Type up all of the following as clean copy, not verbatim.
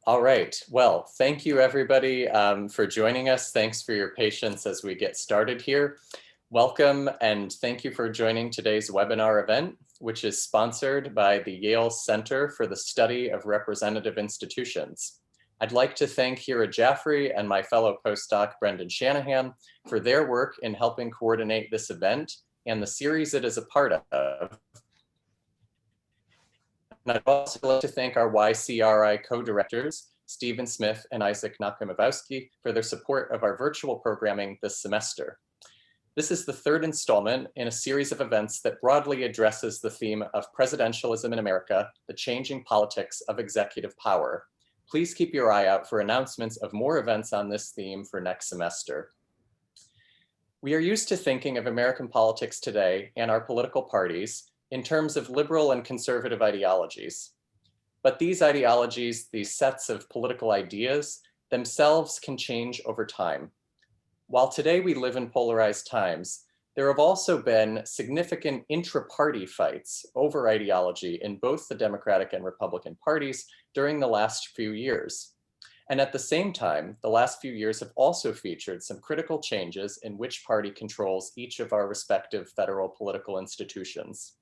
All right. Well, thank you everybody for joining us. Thanks for your patience as we get started here. Welcome and thank you for joining today's webinar event, which is sponsored by the Yale Center for the Study of Representative Institutions. I'd like to thank Hira Jaffrey and my fellow postdoc Brendan Shanahan for their work in helping coordinate this event and the series it is a part of. And I'd also like to thank our YCRI co-directors, Stephen Smith and Isaac Nakamowski, for their support of our virtual programming this semester. This is the third installment in a series of events that broadly addresses the theme of presidentialism in America, the changing politics of executive power. Please keep your eye out for announcements of more events on this theme for next semester. We are used to thinking of American politics today and our political parties in terms of liberal and conservative ideologies. But these ideologies, these sets of political ideas, themselves can change over time. While today we live in polarized times, there have also been significant intra-party fights over ideology in both the Democratic and Republican parties during the last few years. And at the same time, the last few years have also featured some critical changes in which party controls each of our respective federal political institutions.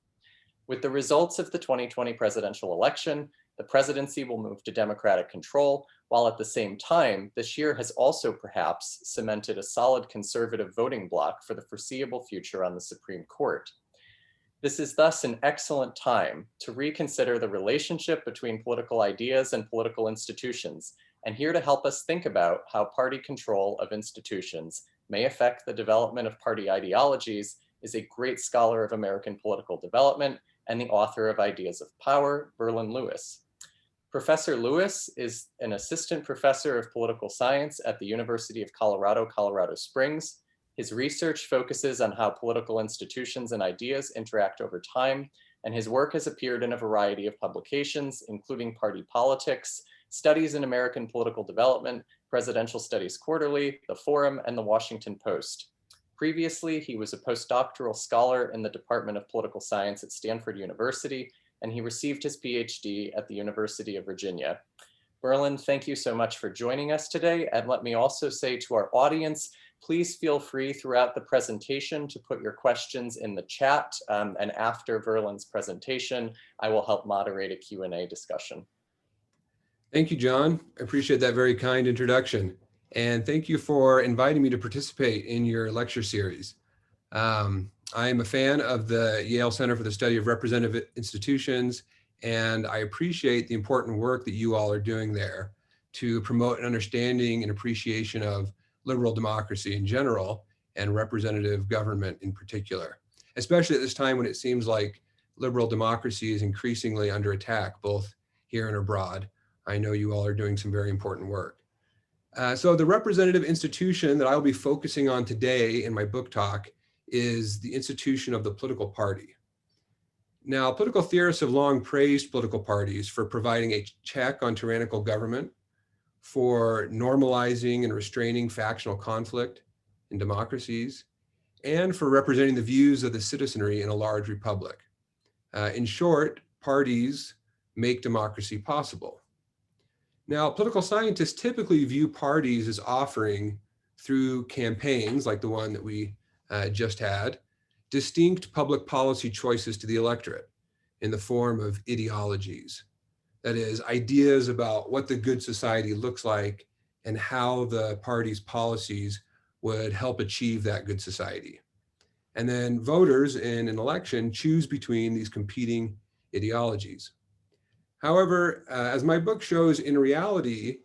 With the results of the 2020 presidential election, the presidency will move to Democratic control, while at the same time, this year has also perhaps cemented a solid conservative voting bloc for the foreseeable future on the Supreme Court. This is thus an excellent time to reconsider the relationship between political ideas and political institutions, and here to help us think about how party control of institutions may affect the development of party ideologies is a great scholar of American political development and the author of Ideas of Power, Verlan Lewis. Professor Lewis is an assistant professor of political science at the University of Colorado, Colorado Springs. His research focuses on how political institutions and ideas interact over time, and his work has appeared in a variety of publications, including Party Politics, Studies in American Political Development, Presidential Studies Quarterly, The Forum, and The Washington Post. Previously, he was a postdoctoral scholar in the Department of Political Science at Stanford University, and he received his PhD at the University of Virginia. Verlan, thank you so much for joining us today. And let me also say to our audience, please feel free throughout the presentation to put your questions in the chat. And after Verlan's presentation, I will help moderate a Q&A discussion. Thank you, John. I appreciate that very kind introduction. And thank you for inviting me to participate in your lecture series. I am a fan of the Yale Center for the Study of Representative Institutions, and I appreciate the important work that you all are doing there to promote an understanding and appreciation of liberal democracy in general and representative government in particular, especially at this time when it seems like liberal democracy is increasingly under attack, both here and abroad. I know you all are doing some very important work. So the representative institution that I'll be focusing on today in my book talk is the institution of the political party. Now, political theorists have long praised political parties for providing a check on tyrannical government, for normalizing and restraining factional conflict in democracies, and for representing the views of the citizenry in a large republic. In short, parties make democracy possible. Now, political scientists typically view parties as offering, through campaigns like the one that we just had, distinct public policy choices to the electorate in the form of ideologies. That is, ideas about what the good society looks like and how the party's policies would help achieve that good society. And then voters in an election choose between these competing ideologies. However, as my book shows, in reality,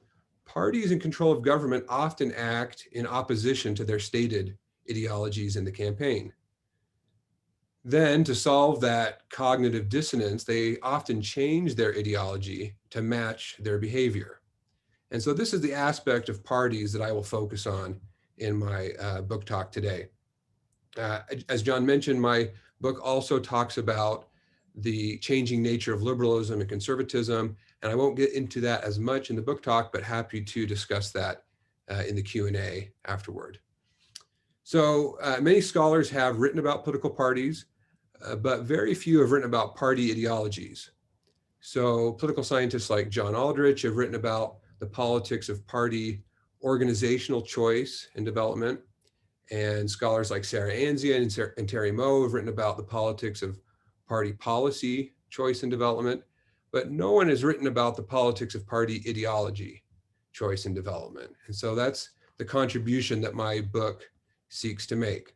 parties in control of government often act in opposition to their stated ideologies in the campaign. Then, to solve that cognitive dissonance, they often change their ideology to match their behavior. And so this is the aspect of parties that I will focus on in my book talk today. As John mentioned, my book also talks about the changing nature of liberalism and conservatism, and I won't get into that as much in the book talk, but happy to discuss that in the Q&A afterward. So many scholars have written about political parties, but very few have written about party ideologies. So political scientists like John Aldrich have written about the politics of party organizational choice and development. And scholars like Sarah Anzia and Terry Moe have written about the politics of party policy choice and development, but no one has written about the politics of party ideology choice and development. And so that's the contribution that my book seeks to make.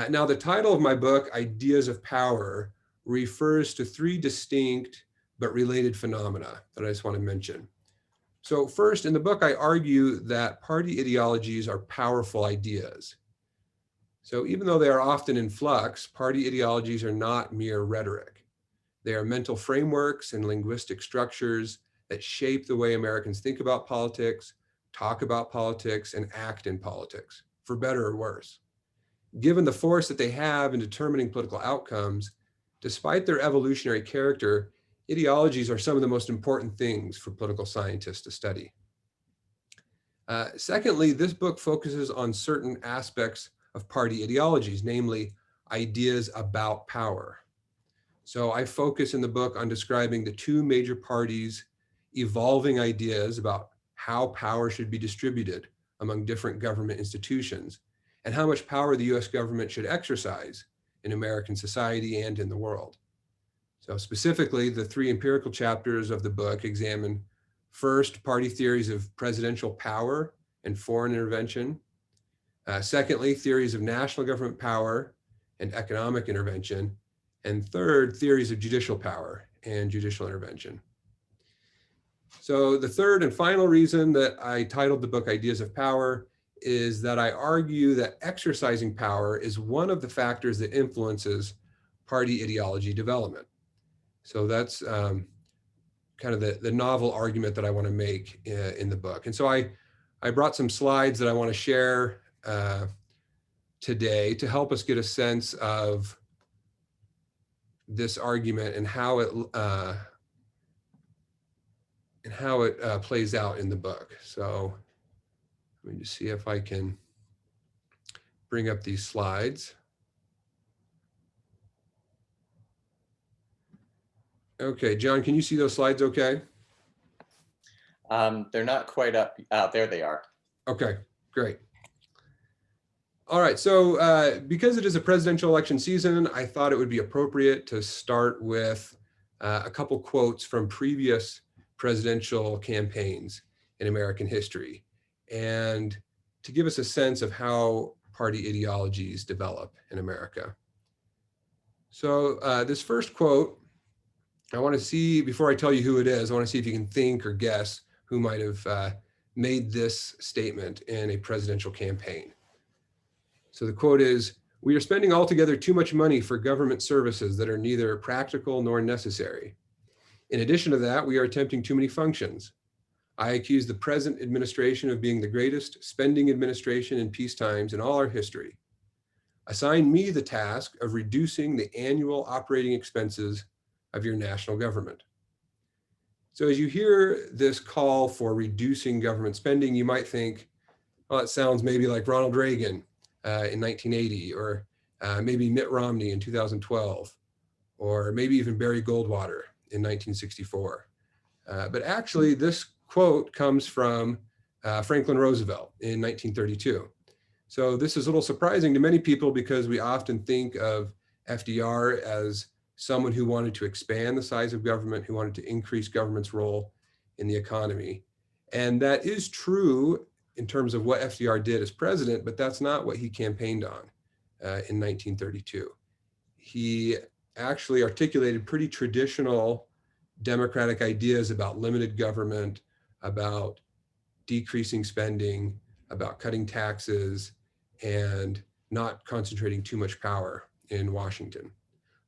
Now, the title of my book, Ideas of Power, refers to three distinct but related phenomena that I just want to mention. So first, in the book, I argue that party ideologies are powerful ideas. So even though they are often in flux, party ideologies are not mere rhetoric. They are mental frameworks and linguistic structures that shape the way Americans think about politics, talk about politics, and act in politics, for better or worse. Given the force that they have in determining political outcomes, despite their evolutionary character, ideologies are some of the most important things for political scientists to study. Secondly, this book focuses on certain aspects of party ideologies, namely ideas about power. So I focus in the book on describing the two major parties' evolving ideas about how power should be distributed among different government institutions and how much power the US government should exercise in American society and in the world. So specifically, the three empirical chapters of the book examine first, party theories of presidential power and foreign intervention. Secondly, theories of national government power and economic intervention. And third, theories of judicial power and judicial intervention. So the third and final reason that I titled the book Ideas of Power is that I argue that exercising power is one of the factors that influences party ideology development. So that's kind of the novel argument that I want to make in the book. And so I brought some slides that I want to share today to help us get a sense of this argument and how it plays out in the book. So let me just see if I can bring up these slides. Okay, John, can you see those slides okay? They're not quite up. There they are. Okay, great. All right, so because it is a presidential election season, I thought it would be appropriate to start with a couple quotes from previous presidential campaigns in American history, and to give us a sense of how party ideologies develop in America. So this first quote, I want to see, before I tell you who it is, I want to see if you can think or guess who might have made this statement in a presidential campaign. So the quote is, "We are spending altogether too much money for government services that are neither practical nor necessary. In addition to that, we are attempting too many functions. I accuse the present administration of being the greatest spending administration in peace times in all our history. Assign me the task of reducing the annual operating expenses of your national government." So as you hear this call for reducing government spending, you might think, well, it sounds maybe like Ronald Reagan in 1980, or maybe Mitt Romney in 2012, or maybe even Barry Goldwater in 1964. But actually, this quote comes from Franklin Roosevelt in 1932. So this is a little surprising to many people because we often think of FDR as someone who wanted to expand the size of government, who wanted to increase government's role in the economy. And that is true in terms of what FDR did as president, but that's not what he campaigned on in 1932. He actually articulated pretty traditional democratic ideas about limited government, about decreasing spending, about cutting taxes, and not concentrating too much power in Washington.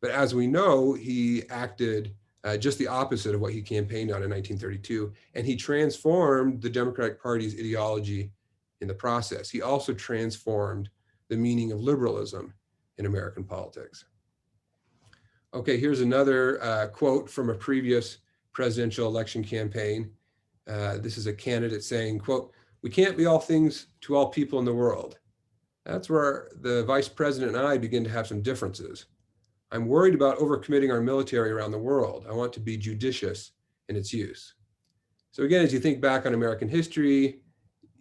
But as we know, he acted just the opposite of what he campaigned on in 1932, and he transformed the Democratic Party's ideology in the process. He also transformed the meaning of liberalism in American politics. Okay, here's another quote from a previous presidential election campaign. This is a candidate saying, quote, "We can't be all things to all people in the world. That's where the vice president and I begin to have some differences. I'm worried about overcommitting our military around the world. I want to be judicious in its use." So again, as you think back on American history,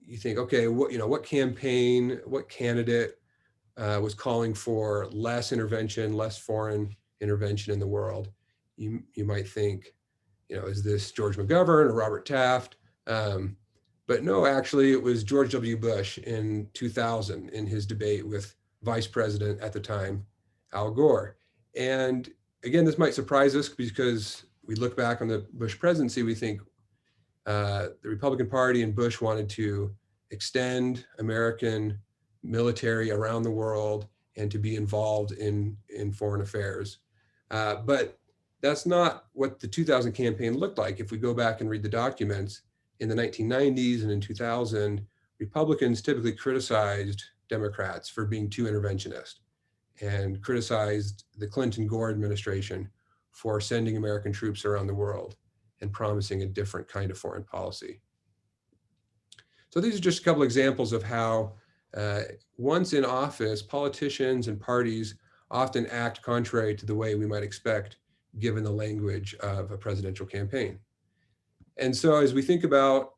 you think, okay, what campaign, what candidate was calling for less intervention, less foreign intervention in the world? You might think, is this George McGovern or Robert Taft? But no, actually, it was George W. Bush in 2000 in his debate with Vice President at the time, Al Gore. And again, this might surprise us because we look back on the Bush presidency, we think the Republican Party and Bush wanted to extend American military around the world and to be involved in foreign affairs. But that's not what the 2000 campaign looked like. If we go back and read the documents, in the 1990s and in 2000, Republicans typically criticized Democrats for being too interventionist and criticized the Clinton-Gore administration for sending American troops around the world and promising a different kind of foreign policy. So these are just a couple examples of how once in office, politicians and parties often act contrary to the way we might expect given the language of a presidential campaign. And so as we think about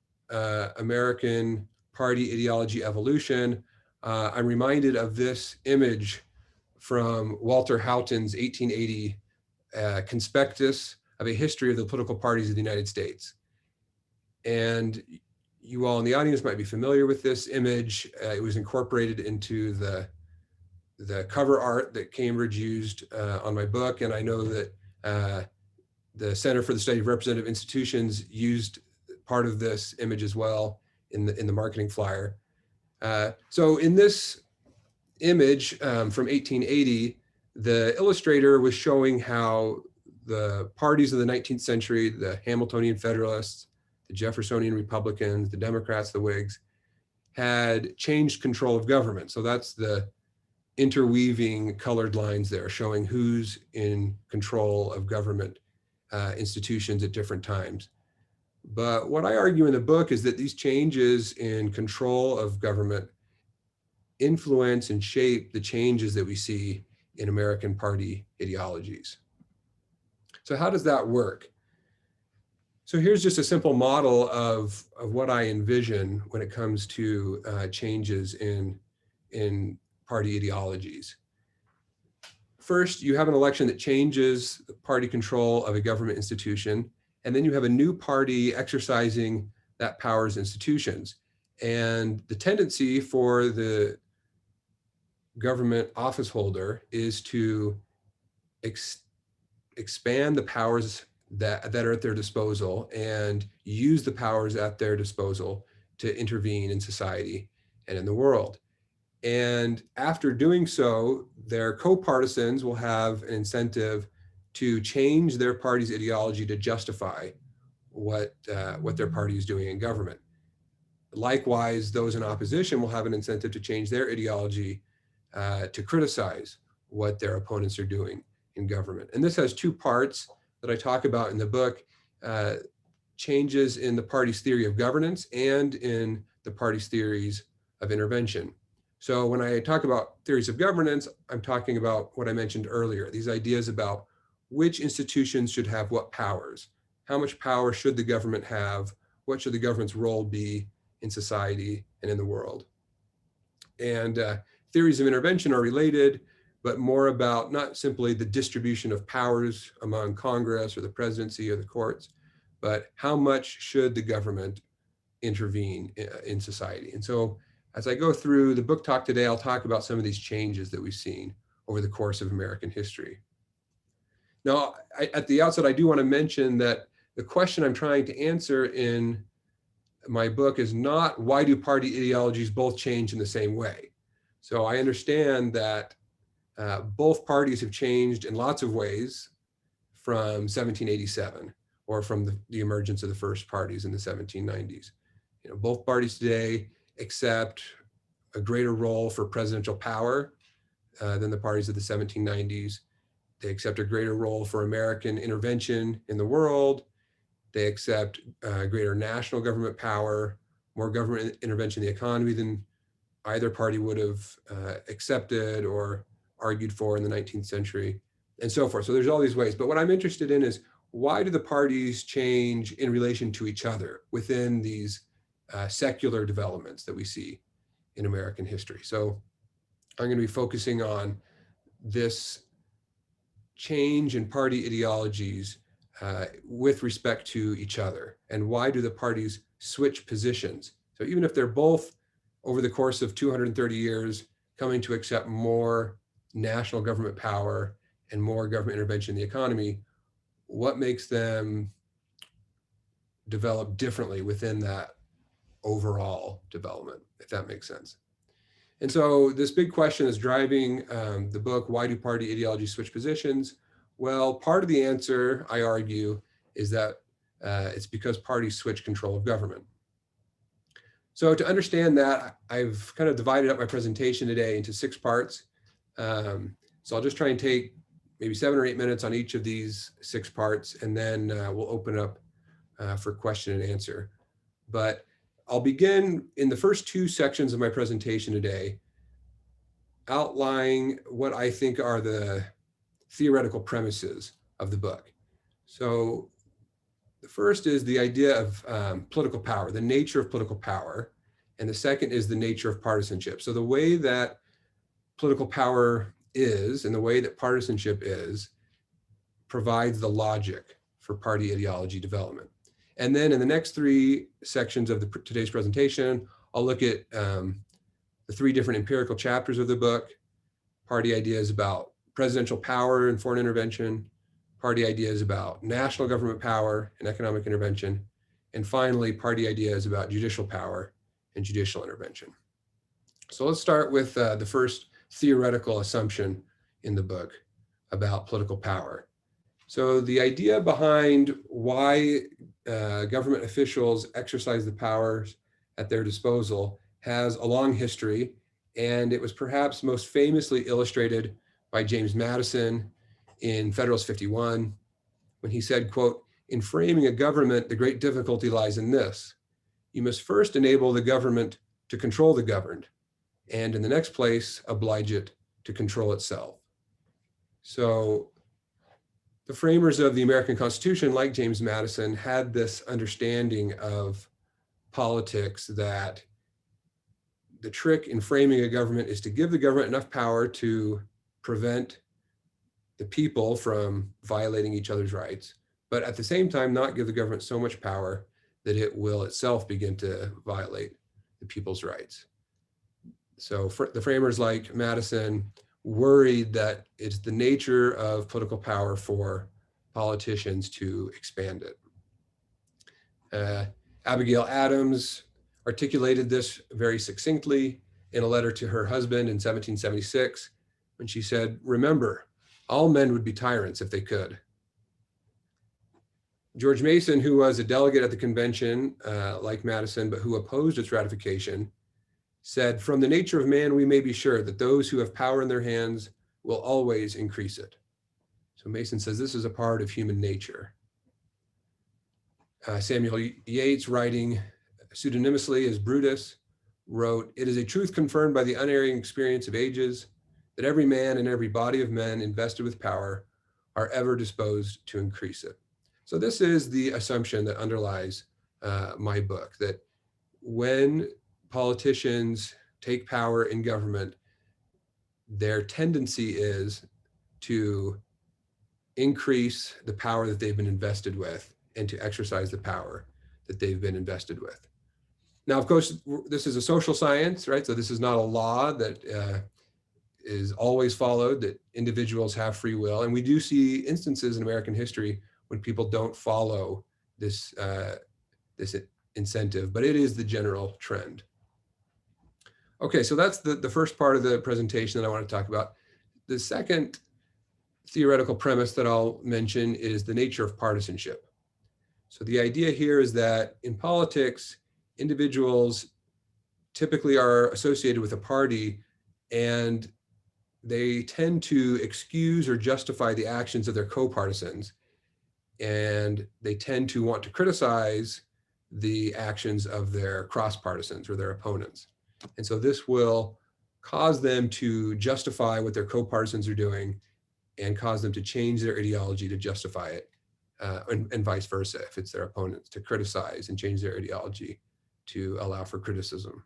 American party ideology evolution, I'm reminded of this image from Walter Houghton's 1880 conspectus of a history of the political parties of the United States. And you all in the audience might be familiar with this image. It was incorporated into the cover art that Cambridge used on my book. And I know that the Center for the Study of Representative Institutions used part of this image as well in the marketing flyer. So in this image from 1880, the illustrator was showing how the parties of the 19th century, the Hamiltonian Federalists, the Jeffersonian Republicans, the Democrats, the Whigs, had changed control of government. So that's the interweaving colored lines there showing who's in control of government institutions at different times. But what I argue in the book is that these changes in control of government influence and shape the changes that we see in American party ideologies. So how does that work? So here's just a simple model of what I envision when it comes to changes in party ideologies. First, you have an election that changes party control of a government institution, and then you have a new party exercising that power's institutions. And the tendency for the government office holder is to expand the powers that are at their disposal and use the powers at their disposal to intervene in society and in the world. And after doing so, their co-partisans will have an incentive to change their party's ideology to justify what their party is doing in government. Likewise, those in opposition will have an incentive to change their ideology to criticize what their opponents are doing in government. And this has two parts that I talk about in the book, changes in the party's theory of governance and in the party's theories of intervention. So when I talk about theories of governance, I'm talking about what I mentioned earlier, these ideas about which institutions should have what powers, how much power should the government have, what should the government's role be in society and in the world. And theories of intervention are related, but more about not simply the distribution of powers among Congress or the presidency or the courts, but how much should the government intervene in society. And so as I go through the book talk today, I'll talk about some of these changes that we've seen over the course of American history. Now, at the outset, I do want to mention that the question I'm trying to answer in my book is not why do party ideologies both change in the same way? So I understand that both parties have changed in lots of ways from 1787 or from the emergence of the first parties in the 1790s. Both parties today accept a greater role for presidential power than the parties of the 1790s. They accept a greater role for American intervention in the world. They accept greater national government power, more government intervention in the economy than either party would have accepted or argued for in the 19th century, and so forth. So there's all these ways. But what I'm interested in is why do the parties change in relation to each other within these secular developments that we see in American history? So I'm going to be focusing on this change in party ideologies with respect to each other, and why do the parties switch positions? So even if they're both, over the course of 230 years, coming to accept more national government power and more government intervention in the economy, what makes them develop differently within that overall development, if that makes sense? And so this big question is driving the book, Why Do Party Ideologies Switch Positions? Well, part of the answer, I argue, is that it's because parties switch control of government. So to understand that, I've kind of divided up my presentation today into 6 parts. So I'll just try and take maybe 7 or 8 minutes on each of these 6 parts, and then we'll open up for question and answer. But I'll begin in the first 2 sections of my presentation today, outlining what I think are the theoretical premises of the book. So the first is the idea of political power, the nature of political power, and the second is the nature of partisanship. So the way that political power is and the way that partisanship is provides the logic for party ideology development. And then in the next 3 sections of today's presentation, I'll look at the 3 different empirical chapters of the book: party ideas about presidential power and foreign intervention, party ideas about national government power and economic intervention, and finally, party ideas about judicial power and judicial intervention. So let's start with the first theoretical assumption in the book about political power. So the idea behind why government officials exercise the powers at their disposal has a long history, and it was perhaps most famously illustrated by James Madison in Federalist 51, when he said, quote, "In framing a government, the great difficulty lies in this. You must first enable the government to control the governed, and in the next place, oblige it to control itself." So the framers of the American Constitution, like James Madison, had this understanding of politics that the trick in framing a government is to give the government enough power to prevent the people from violating each other's rights, but at the same time, not give the government so much power that it will itself begin to violate the people's rights. So the framers like Madison worried that it's the nature of political power for politicians to expand it. Abigail Adams articulated this very succinctly in a letter to her husband in 1776, when she said, "Remember, all men would be tyrants if they could." George Mason, who was a delegate at the convention, like Madison, but who opposed its ratification, said, "From the nature of man, we may be sure that those who have power in their hands will always increase it." So Mason says this is a part of human nature. Samuel Yates, writing pseudonymously as Brutus, wrote, "It is a truth confirmed by the unerring experience of ages that every man and every body of men invested with power are ever disposed to increase it." So this is the assumption that underlies my book, that when politicians take power in government, their tendency is to increase the power that they've been invested with and to exercise the power that they've been invested with. Now, of course, this is a social science, right? So this is not a law that is always followed, that individuals have free will. And we do see instances in American history when people don't follow this, this incentive, but it is the general trend. Okay, so that's the first part of the presentation that I want to talk about. The second theoretical premise that I'll mention is the nature of partisanship. So the idea here is that in politics, individuals typically are associated with a party, and they tend to excuse or justify the actions of their co-partisans, and they tend to want to criticize the actions of their cross-partisans or their opponents. And so this will cause them to justify what their co-partisans are doing and cause them to change their ideology to justify it and vice versa, if it's their opponents, to criticize and change their ideology to allow for criticism.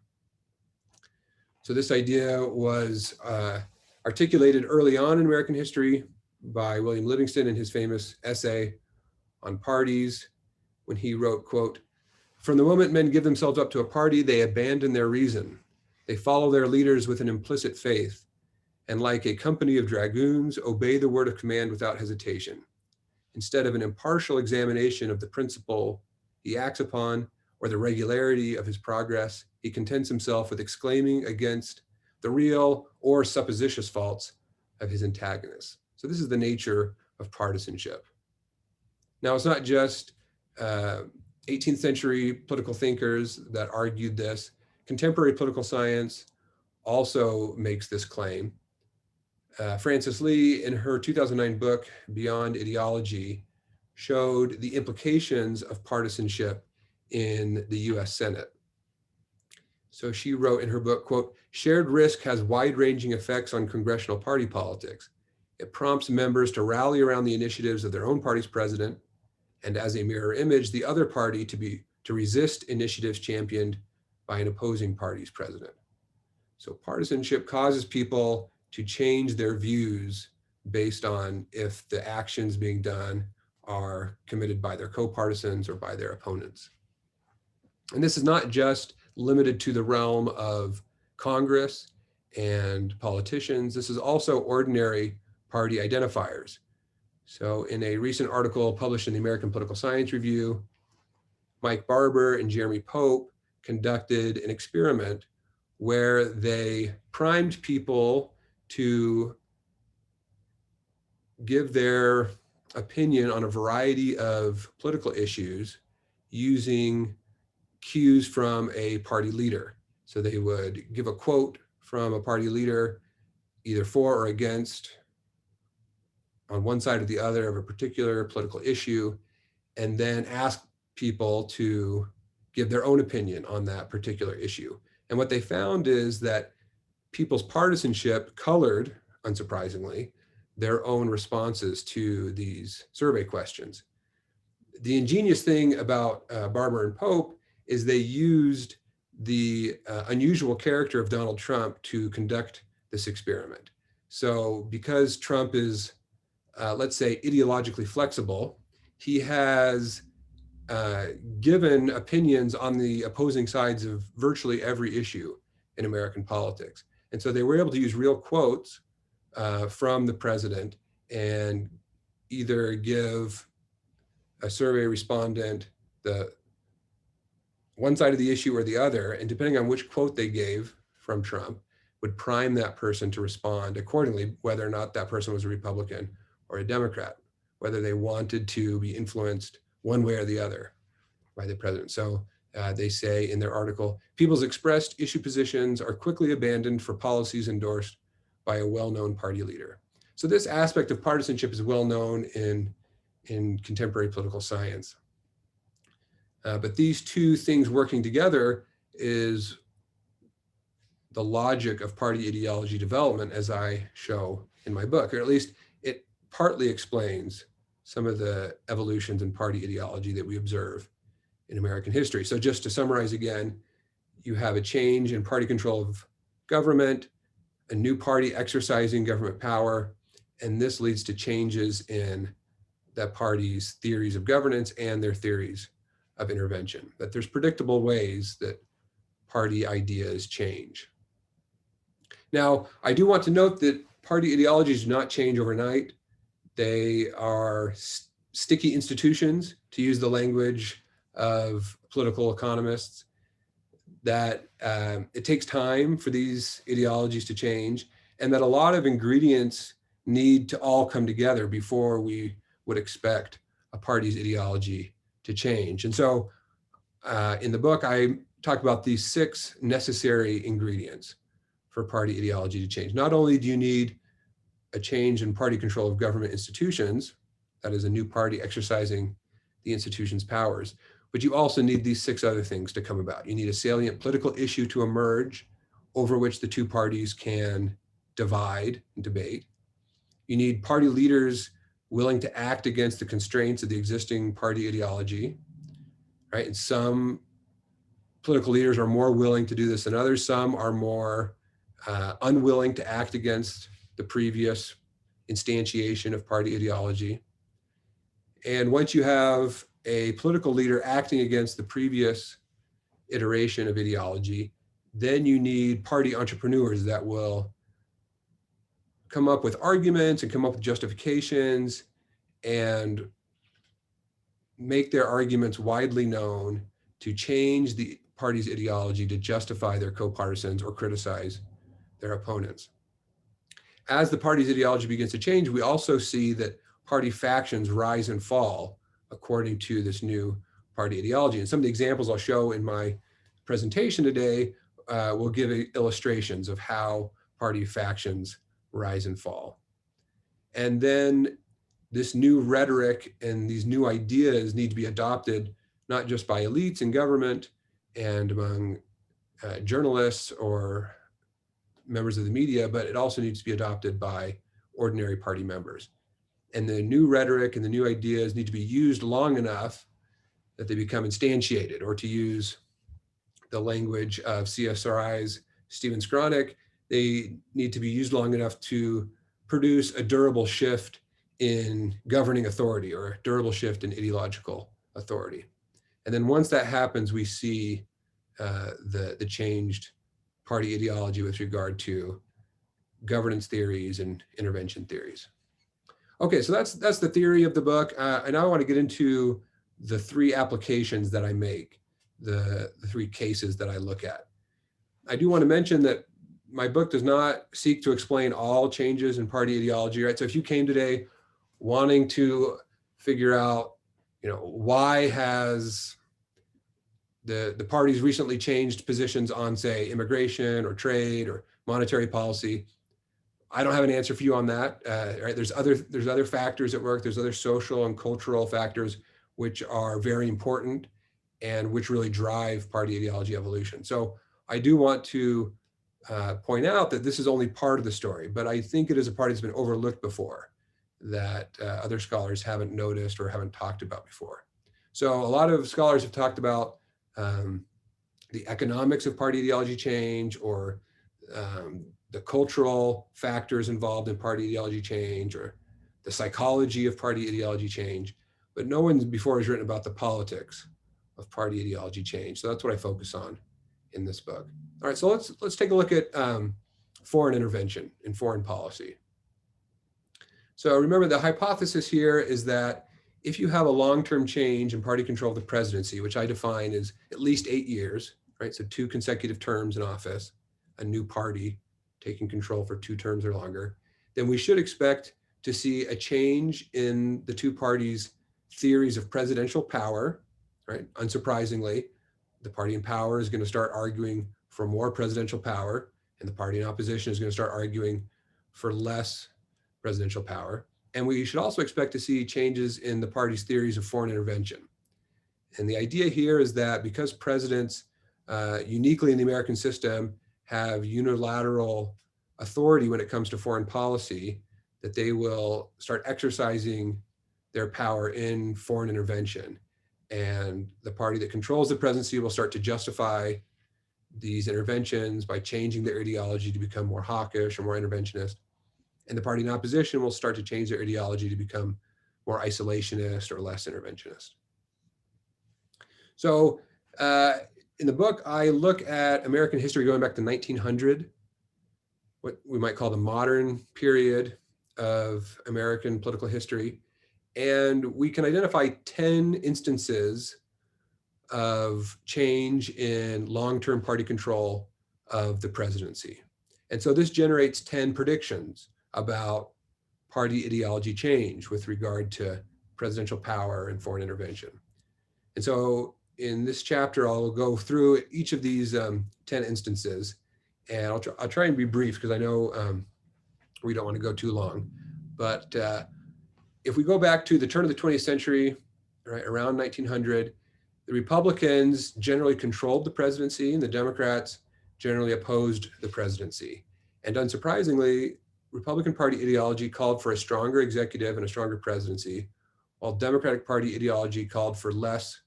So this idea was articulated early on in American history by William Livingston in his famous essay on parties, when he wrote, quote, "From the moment men give themselves up to a party, they abandon their reason. They follow their leaders with an implicit faith, and like a company of dragoons, obey the word of command without hesitation. Instead of an impartial examination of the principle he acts upon or the regularity of his progress, he contents himself with exclaiming against the real or supposititious faults of his antagonists." So this is the nature of partisanship. Now, it's not just 18th century political thinkers that argued this. Contemporary political science also makes this claim. Frances Lee, in her 2009 book, Beyond Ideology, showed the implications of partisanship in the US Senate. So she wrote in her book, quote, "Shared risk has wide-ranging effects on congressional party politics. It prompts members to rally around the initiatives of their own party's president, and as a mirror image, the other party to resist initiatives championed by an opposing party's president." So partisanship causes people to change their views based on if the actions being done are committed by their co-partisans or by their opponents. And this is not just limited to the realm of Congress and politicians. This is also ordinary party identifiers. So in a recent article published in the American Political Science Review, Mike Barber and Jeremy Pope conducted an experiment where they primed people to give their opinion on a variety of political issues using cues from a party leader. So they would give a quote from a party leader, either for or against, on one side or the other of a particular political issue, and then ask people to give their own opinion on that particular issue. And what they found is that people's partisanship colored, unsurprisingly, their own responses to these survey questions. The ingenious thing about Barber and Pope is they used the unusual character of Donald Trump to conduct this experiment. So because Trump is, let's say, ideologically flexible, he has given opinions on the opposing sides of virtually every issue in American politics. And so they were able to use real quotes from the president and either give a survey respondent the one side of the issue or the other, and depending on which quote they gave from Trump, would prime that person to respond accordingly, whether or not that person was a Republican or a Democrat, whether they wanted to be influenced one way or the other by the president. So they say in their article, people's expressed issue positions are quickly abandoned for policies endorsed by a well-known party leader. So this aspect of partisanship is well known in contemporary political science. But these two things working together is the logic of party ideology development, as I show in my book, or at least it partly explains some of the evolutions in party ideology that we observe in American history. So just to summarize again, you have a change in party control of government, a new party exercising government power, and this leads to changes in that party's theories of governance and their theories of intervention, that there's predictable ways that party ideas change. Now, I do want to note that party ideologies do not change overnight. They are sticky institutions, to use the language of political economists, that it takes time for these ideologies to change, and that a lot of ingredients need to all come together before we would expect a party's ideology to change. And so in the book, I talk about these 6 necessary ingredients for party ideology to change. Not only do you need a change in party control of government institutions, that is a new party exercising the institution's powers, but you also need these 6 other things to come about. You need a salient political issue to emerge over which the two parties can divide and debate. You need party leaders willing to act against the constraints of the existing party ideology, right? And some political leaders are more willing to do this than others. Some are more unwilling to act against the previous instantiation of party ideology. And once you have a political leader acting against the previous iteration of ideology, then you need party entrepreneurs that will come up with arguments and come up with justifications and make their arguments widely known to change the party's ideology to justify their co-partisans or criticize their opponents. As the party's ideology begins to change, we also see that party factions rise and fall according to this new party ideology. And some of the examples I'll show in my presentation today will give illustrations of how party factions rise and fall. And then this new rhetoric and these new ideas need to be adopted not just by elites in government and among journalists or members of the media, but it also needs to be adopted by ordinary party members. And the new rhetoric and the new ideas need to be used long enough that they become instantiated, or to use the language of CSRI's Stephen Skronik, they need to be used long enough to produce a durable shift in governing authority or a durable shift in ideological authority. And then once that happens, we see the changed party ideology with regard to governance theories and intervention theories. Okay, so that's the theory of the book. And now I want to get into the three applications that I make, the three cases that I look at. I do want to mention that my book does not seek to explain all changes in party ideology, right? So if you came today wanting to figure out, why has the parties recently changed positions on, say, immigration or trade or monetary policy, I don't have an answer for you on that. Right? There's other factors at work. There's other social and cultural factors which are very important and which really drive party ideology evolution. So I do want to point out that this is only part of the story, but I think it is a part that's been overlooked before, that other scholars haven't noticed or haven't talked about before. So a lot of scholars have talked about the economics of party ideology change, or the cultural factors involved in party ideology change, or the psychology of party ideology change, but no one before has written about the politics of party ideology change. So that's what I focus on in this book. All right, so let's take a look at foreign intervention in foreign policy. So remember, the hypothesis here is that if you have a long-term change in party control of the presidency, which I define as at least 8 years, right? So 2 consecutive terms in office, a new party taking control for 2 terms or longer, then we should expect to see a change in the 2 parties' theories of presidential power, right? Unsurprisingly, the party in power is going to start arguing for more presidential power, and the party in opposition is going to start arguing for less presidential power. And we should also expect to see changes in the party's theories of foreign intervention. And the idea here is that because presidents, uniquely in the American system, have unilateral authority when it comes to foreign policy, that they will start exercising their power in foreign intervention. And the party that controls the presidency will start to justify these interventions by changing their ideology to become more hawkish or more interventionist. And the party in opposition will start to change their ideology to become more isolationist or less interventionist. So in the book, I look at American history going back to 1900, what we might call the modern period of American political history. And we can identify 10 instances of change in long-term party control of the presidency. And so this generates 10 predictions about party ideology change with regard to presidential power and foreign intervention. And so in this chapter, I'll go through each of these 10 instances, and I'll try and be brief because I know we don't want to go too long. But if we go back to the turn of the 20th century, right around 1900, the Republicans generally controlled the presidency and the Democrats generally opposed the presidency. And unsurprisingly, Republican Party ideology called for a stronger executive and a stronger presidency, while Democratic Party ideology called for less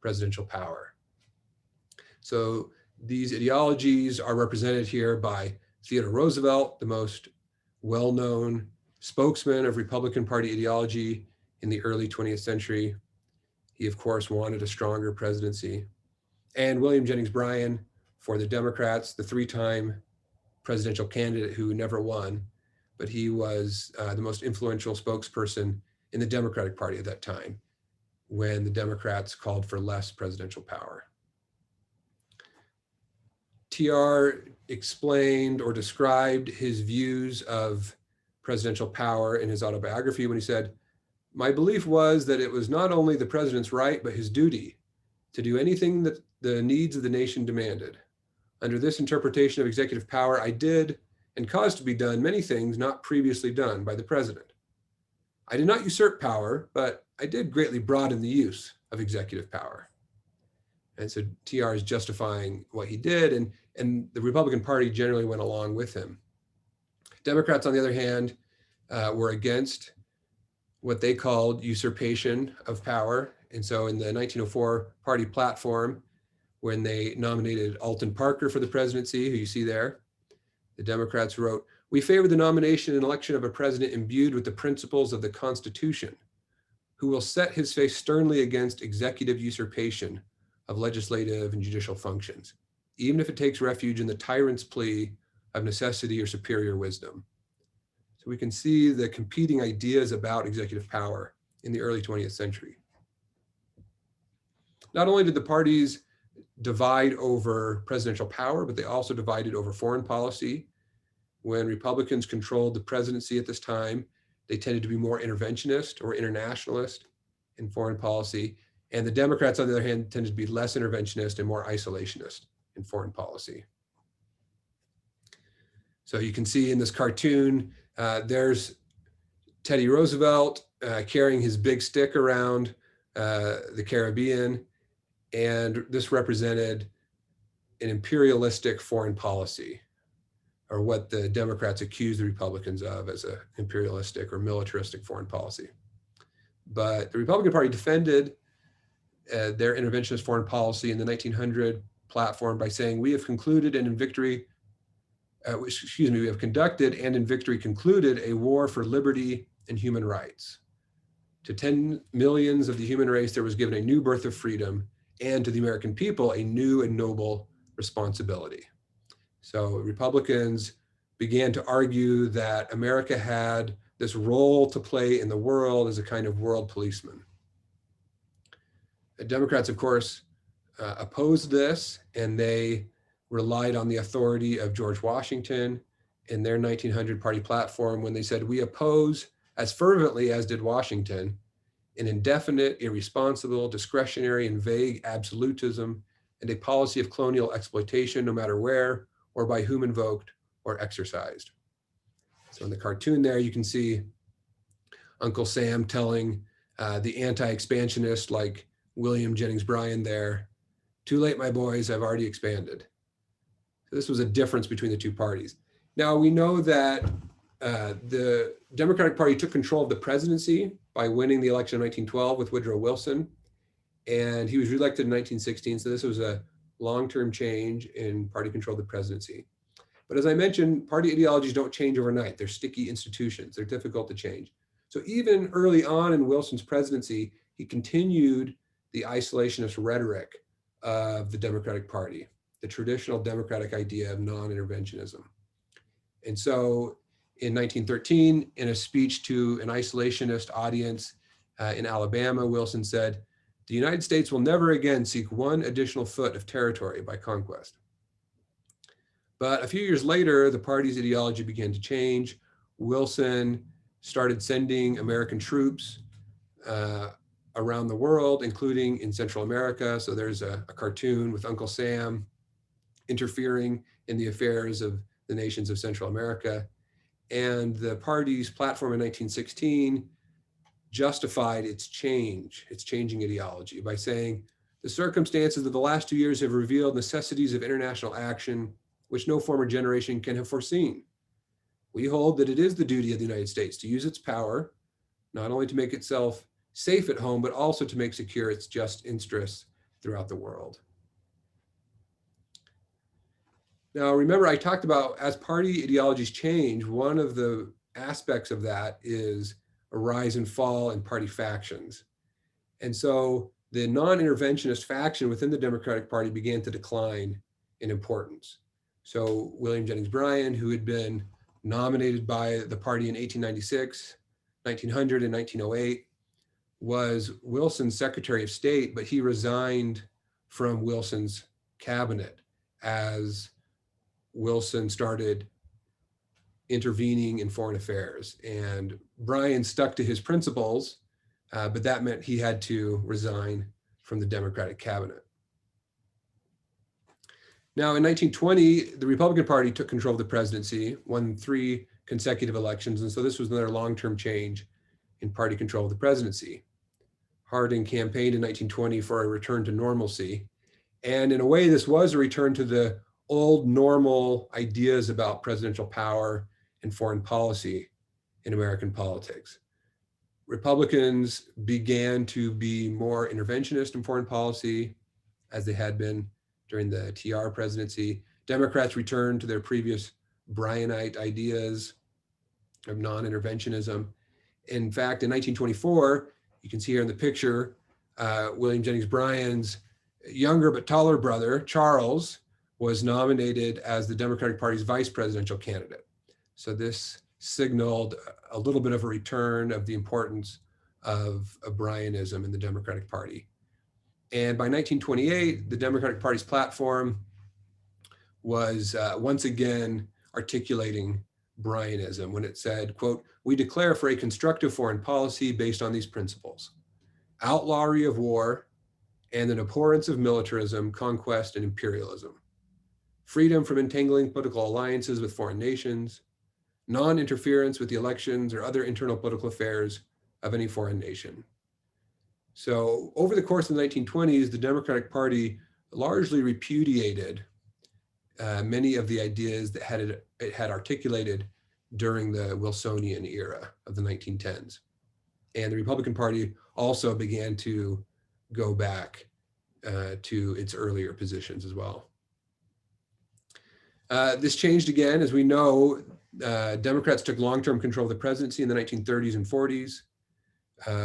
presidential power. So these ideologies are represented here by Theodore Roosevelt, the most well-known spokesman of Republican Party ideology in the early 20th century. He, of course, wanted a stronger presidency. And William Jennings Bryan for the Democrats, the three-time presidential candidate who never won, but he was the most influential spokesperson in the Democratic Party at that time, when the Democrats called for less presidential power. TR explained or described his views of presidential power in his autobiography when he said, "My belief was that it was not only the president's right, but his duty to do anything that the needs of the nation demanded. Under this interpretation of executive power, I did and caused to be done many things not previously done by the president. I did not usurp power, but I did greatly broaden the use of executive power." And so TR is justifying what he did, and the Republican Party generally went along with him. Democrats, on the other hand, were against what they called usurpation of power. And so in the 1904 party platform, when they nominated Alton Parker for the presidency, who you see there, the Democrats wrote, "We favor the nomination and election of a president imbued with the principles of the Constitution, who will set his face sternly against executive usurpation of legislative and judicial functions, even if it takes refuge in the tyrant's plea of necessity or superior wisdom." So we can see the competing ideas about executive power in the early 20th century. Not only did the parties divide over presidential power, but they also divided over foreign policy. When Republicans controlled the presidency at this time, they tended to be more interventionist or internationalist in foreign policy. And the Democrats, on the other hand, tended to be less interventionist and more isolationist in foreign policy. So you can see in this cartoon, there's Teddy Roosevelt carrying his big stick around the Caribbean. And this represented an imperialistic foreign policy, or what the Democrats accused the Republicans of as an imperialistic or militaristic foreign policy. But the Republican Party defended their interventionist foreign policy in the 1900 platform by saying, we have conducted and in victory concluded a war for liberty and human rights. To 10 millions of the human race, there was given a new birth of freedom, and to the American people, a new and noble responsibility. So Republicans began to argue that America had this role to play in the world as a kind of world policeman. The Democrats, of course, opposed this, and they relied on the authority of George Washington in their 1900 party platform when they said, we oppose as fervently as did Washington an indefinite, irresponsible, discretionary, and vague absolutism and a policy of colonial exploitation, no matter where or by whom invoked or exercised. So in the cartoon there, you can see Uncle Sam telling the anti-expansionist like William Jennings Bryan there, "Too late, my boys, I've already expanded." So this was a difference between the two parties. Now we know that the Democratic Party took control of the presidency by winning the election of 1912 with Woodrow Wilson, and he was reelected in 1916. So this was a long-term change in party control of the presidency. But as I mentioned, party ideologies don't change overnight. They're sticky institutions. They're difficult to change. So even early on in Wilson's presidency, he continued the isolationist rhetoric of the Democratic Party, the traditional Democratic idea of non-interventionism. And so in 1913, in a speech to an isolationist audience in Alabama, Wilson said, "The United States will never again seek one additional foot of territory by conquest." But a few years later, the party's ideology began to change. Wilson started sending American troops around the world, including in Central America. So there's a cartoon with Uncle Sam interfering in the affairs of the nations of Central America. And the party's platform in 1916 justified its changing ideology by saying, "The circumstances of the last 2 years have revealed necessities of international action which no former generation can have foreseen. We hold that it is the duty of the United States to use its power, not only to make itself safe at home, but also to make secure its just interests throughout the world. Now, remember, I talked about as party ideologies change, one of the aspects of that is a rise and fall in party factions. And so the non-interventionist faction within the Democratic Party began to decline in importance. So William Jennings Bryan, who had been nominated by the party in 1896, 1900, and 1908, was Wilson's Secretary of State, but he resigned from Wilson's cabinet as Wilson started intervening in foreign affairs. And Bryan stuck to his principles, but that meant he had to resign from the Democratic cabinet. Now, in 1920, the Republican Party took control of the presidency, won 3 consecutive elections, and so this was another long-term change in party control of the presidency. Harding campaigned in 1920 for a return to normalcy, and in a way, this was a return to the old normal ideas about presidential power and foreign policy in American politics. Republicans began to be more interventionist in foreign policy, as they had been during the TR presidency. Democrats returned to their previous Bryanite ideas of non-interventionism. In fact, in 1924, you can see here in the picture, William Jennings Bryan's younger but taller brother, Charles, was nominated as the Democratic Party's vice presidential candidate. So this signaled a little bit of a return of the importance of Bryanism in the Democratic Party. And by 1928, the Democratic Party's platform was once again articulating Bryanism when it said, quote, "We declare for a constructive foreign policy based on these principles: outlawry of war and an abhorrence of militarism, conquest, and imperialism; freedom from entangling political alliances with foreign nations; non-interference with the elections or other internal political affairs of any foreign nation." So over the course of the 1920s, the Democratic Party largely repudiated many of the ideas that it had articulated during the Wilsonian era of the 1910s. And the Republican Party also began to go back to its earlier positions as well. This changed again. As we know, Democrats took long-term control of the presidency in the 1930s and 40s,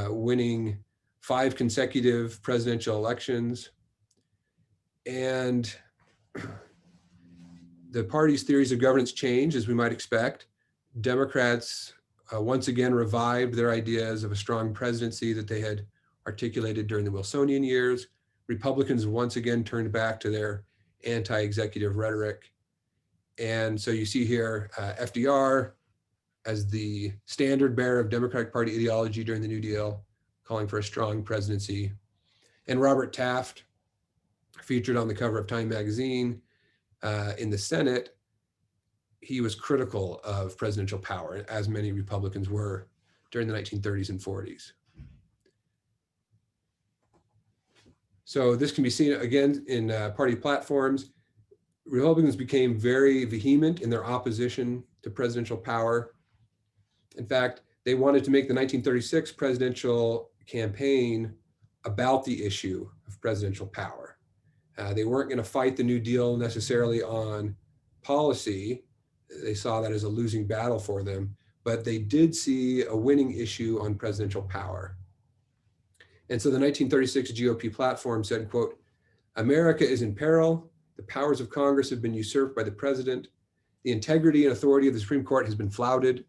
winning 5 consecutive presidential elections. And the party's theories of governance changed, as we might expect. Democrats once again revived their ideas of a strong presidency that they had articulated during the Wilsonian years. Republicans once again turned back to their anti-executive rhetoric. And so you see here FDR as the standard bearer of Democratic Party ideology during the New Deal, calling for a strong presidency. And Robert Taft, featured on the cover of Time magazine in the Senate, he was critical of presidential power, as many Republicans were during the 1930s and 40s. So this can be seen again in party platforms. Republicans became very vehement in their opposition to presidential power. In fact, they wanted to make the 1936 presidential campaign about the issue of presidential power. They weren't going to fight the New Deal necessarily on policy. They saw that as a losing battle for them, but they did see a winning issue on presidential power. And so the 1936 GOP platform said, quote, "America is in peril. The powers of Congress have been usurped by the president. The integrity and authority of the Supreme Court has been flouted.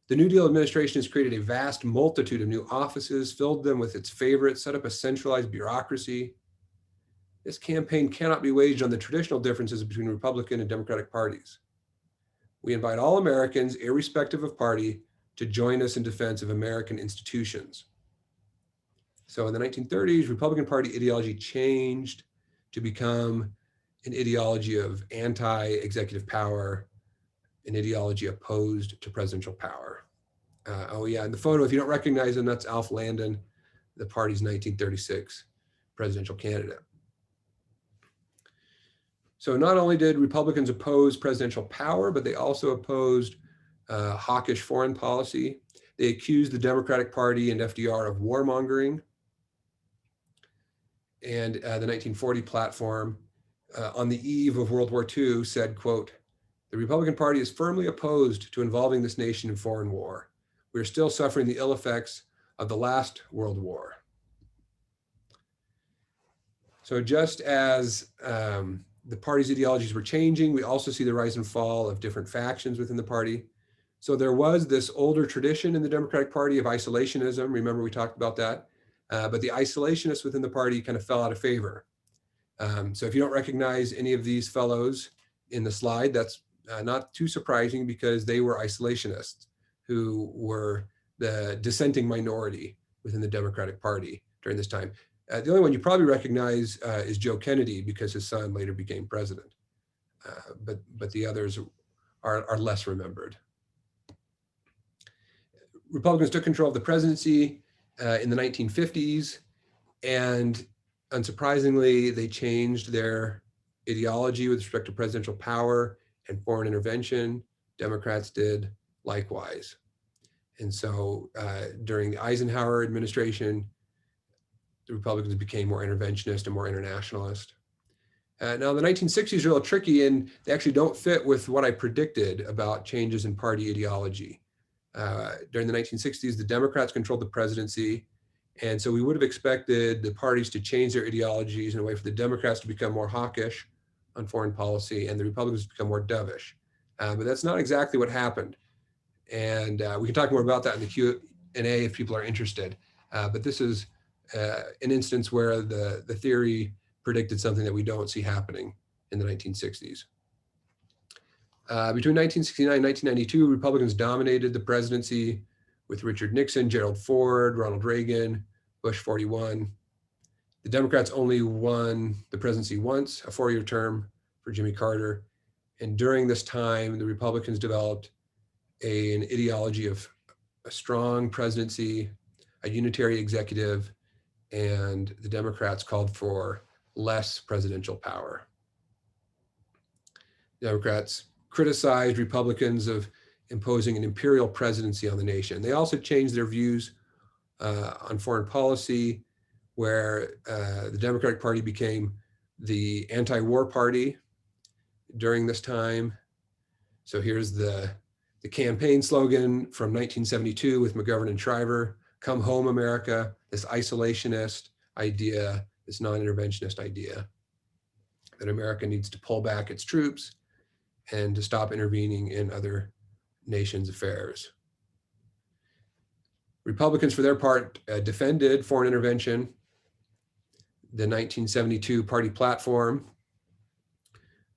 The New Deal administration has created a vast multitude of new offices, filled them with its favorites, set up a centralized bureaucracy. This campaign cannot be waged on the traditional differences between Republican and Democratic parties. We invite all Americans, irrespective of party, to join us in defense of American institutions." So in the 1930s, Republican Party ideology changed to become an ideology of anti-executive power, an ideology opposed to presidential power. Oh yeah, in the photo, if you don't recognize him, that's Alf Landon, the party's 1936 presidential candidate. So not only did Republicans oppose presidential power, but they also opposed hawkish foreign policy. They accused the Democratic Party and FDR of warmongering. And the 1940 platform on the eve of World War II said, quote, "The Republican Party is firmly opposed to involving this nation in foreign war. We are still suffering the ill effects of the last World War." So just as the party's ideologies were changing, we also see the rise and fall of different factions within the party. So there was this older tradition in the Democratic Party of isolationism. Remember, we talked about that. But the isolationists within the party kind of fell out of favor. So if you don't recognize any of these fellows in the slide, that's not too surprising, because they were isolationists who were the dissenting minority within the Democratic Party during this time. The only one you probably recognize is Joe Kennedy, because his son later became president. But the others are less remembered. Republicans took control of the presidency in the 1950s, and unsurprisingly, they changed their ideology with respect to presidential power and foreign intervention. Democrats did likewise. And so during the Eisenhower administration, the Republicans became more interventionist and more internationalist. Now, the 1960s are a little tricky, and they actually don't fit with what I predicted about changes in party ideology. During the 1960s, the Democrats controlled the presidency, and so we would have expected the parties to change their ideologies in a way for the Democrats to become more hawkish on foreign policy and the Republicans to become more dovish. But that's not exactly what happened. And we can talk more about that in the Q&A if people are interested. But this is an instance where the theory predicted something that we don't see happening in the 1960s. Between 1969 and 1992, Republicans dominated the presidency with Richard Nixon, Gerald Ford, Ronald Reagan, Bush 41. The Democrats only won the presidency once, a 4-year term for Jimmy Carter. And during this time, the Republicans developed an ideology of a strong presidency, a unitary executive, and the Democrats called for less presidential power. Democrats criticized Republicans of imposing an imperial presidency on the nation. They also changed their views on foreign policy, where the Democratic Party became the anti-war party during this time. So here's the campaign slogan from 1972 with McGovern and Shriver: "Come home, America," this isolationist idea, this non-interventionist idea that America needs to pull back its troops and to stop intervening in other nations' affairs. Republicans, for their part, defended foreign intervention. The 1972 party platform,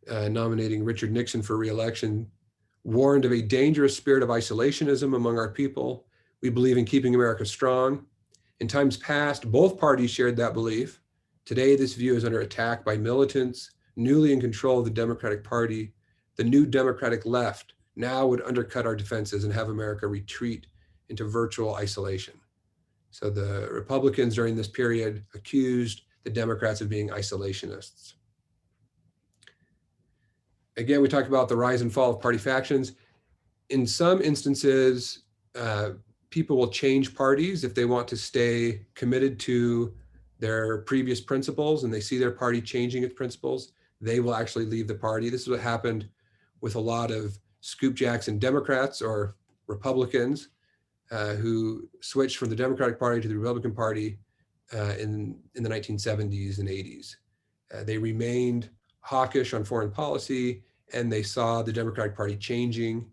nominating Richard Nixon for re-election, warned of a dangerous spirit of isolationism among our people. "We believe in keeping America strong." In times past, both parties shared that belief. Today, this view is under attack by militants newly in control of the Democratic Party. The new Democratic left now would undercut our defenses and have America retreat into virtual isolation. So the Republicans during this period accused the Democrats of being isolationists. Again, we talked about the rise and fall of party factions. In some instances, people will change parties if they want to stay committed to their previous principles and they see their party changing its principles. They will actually leave the party. This is what happened with a lot of scoopjacks and Democrats or Republicans who switched from the Democratic Party to the Republican Party in the 1970s and 80s. They remained hawkish on foreign policy, and they saw the Democratic Party changing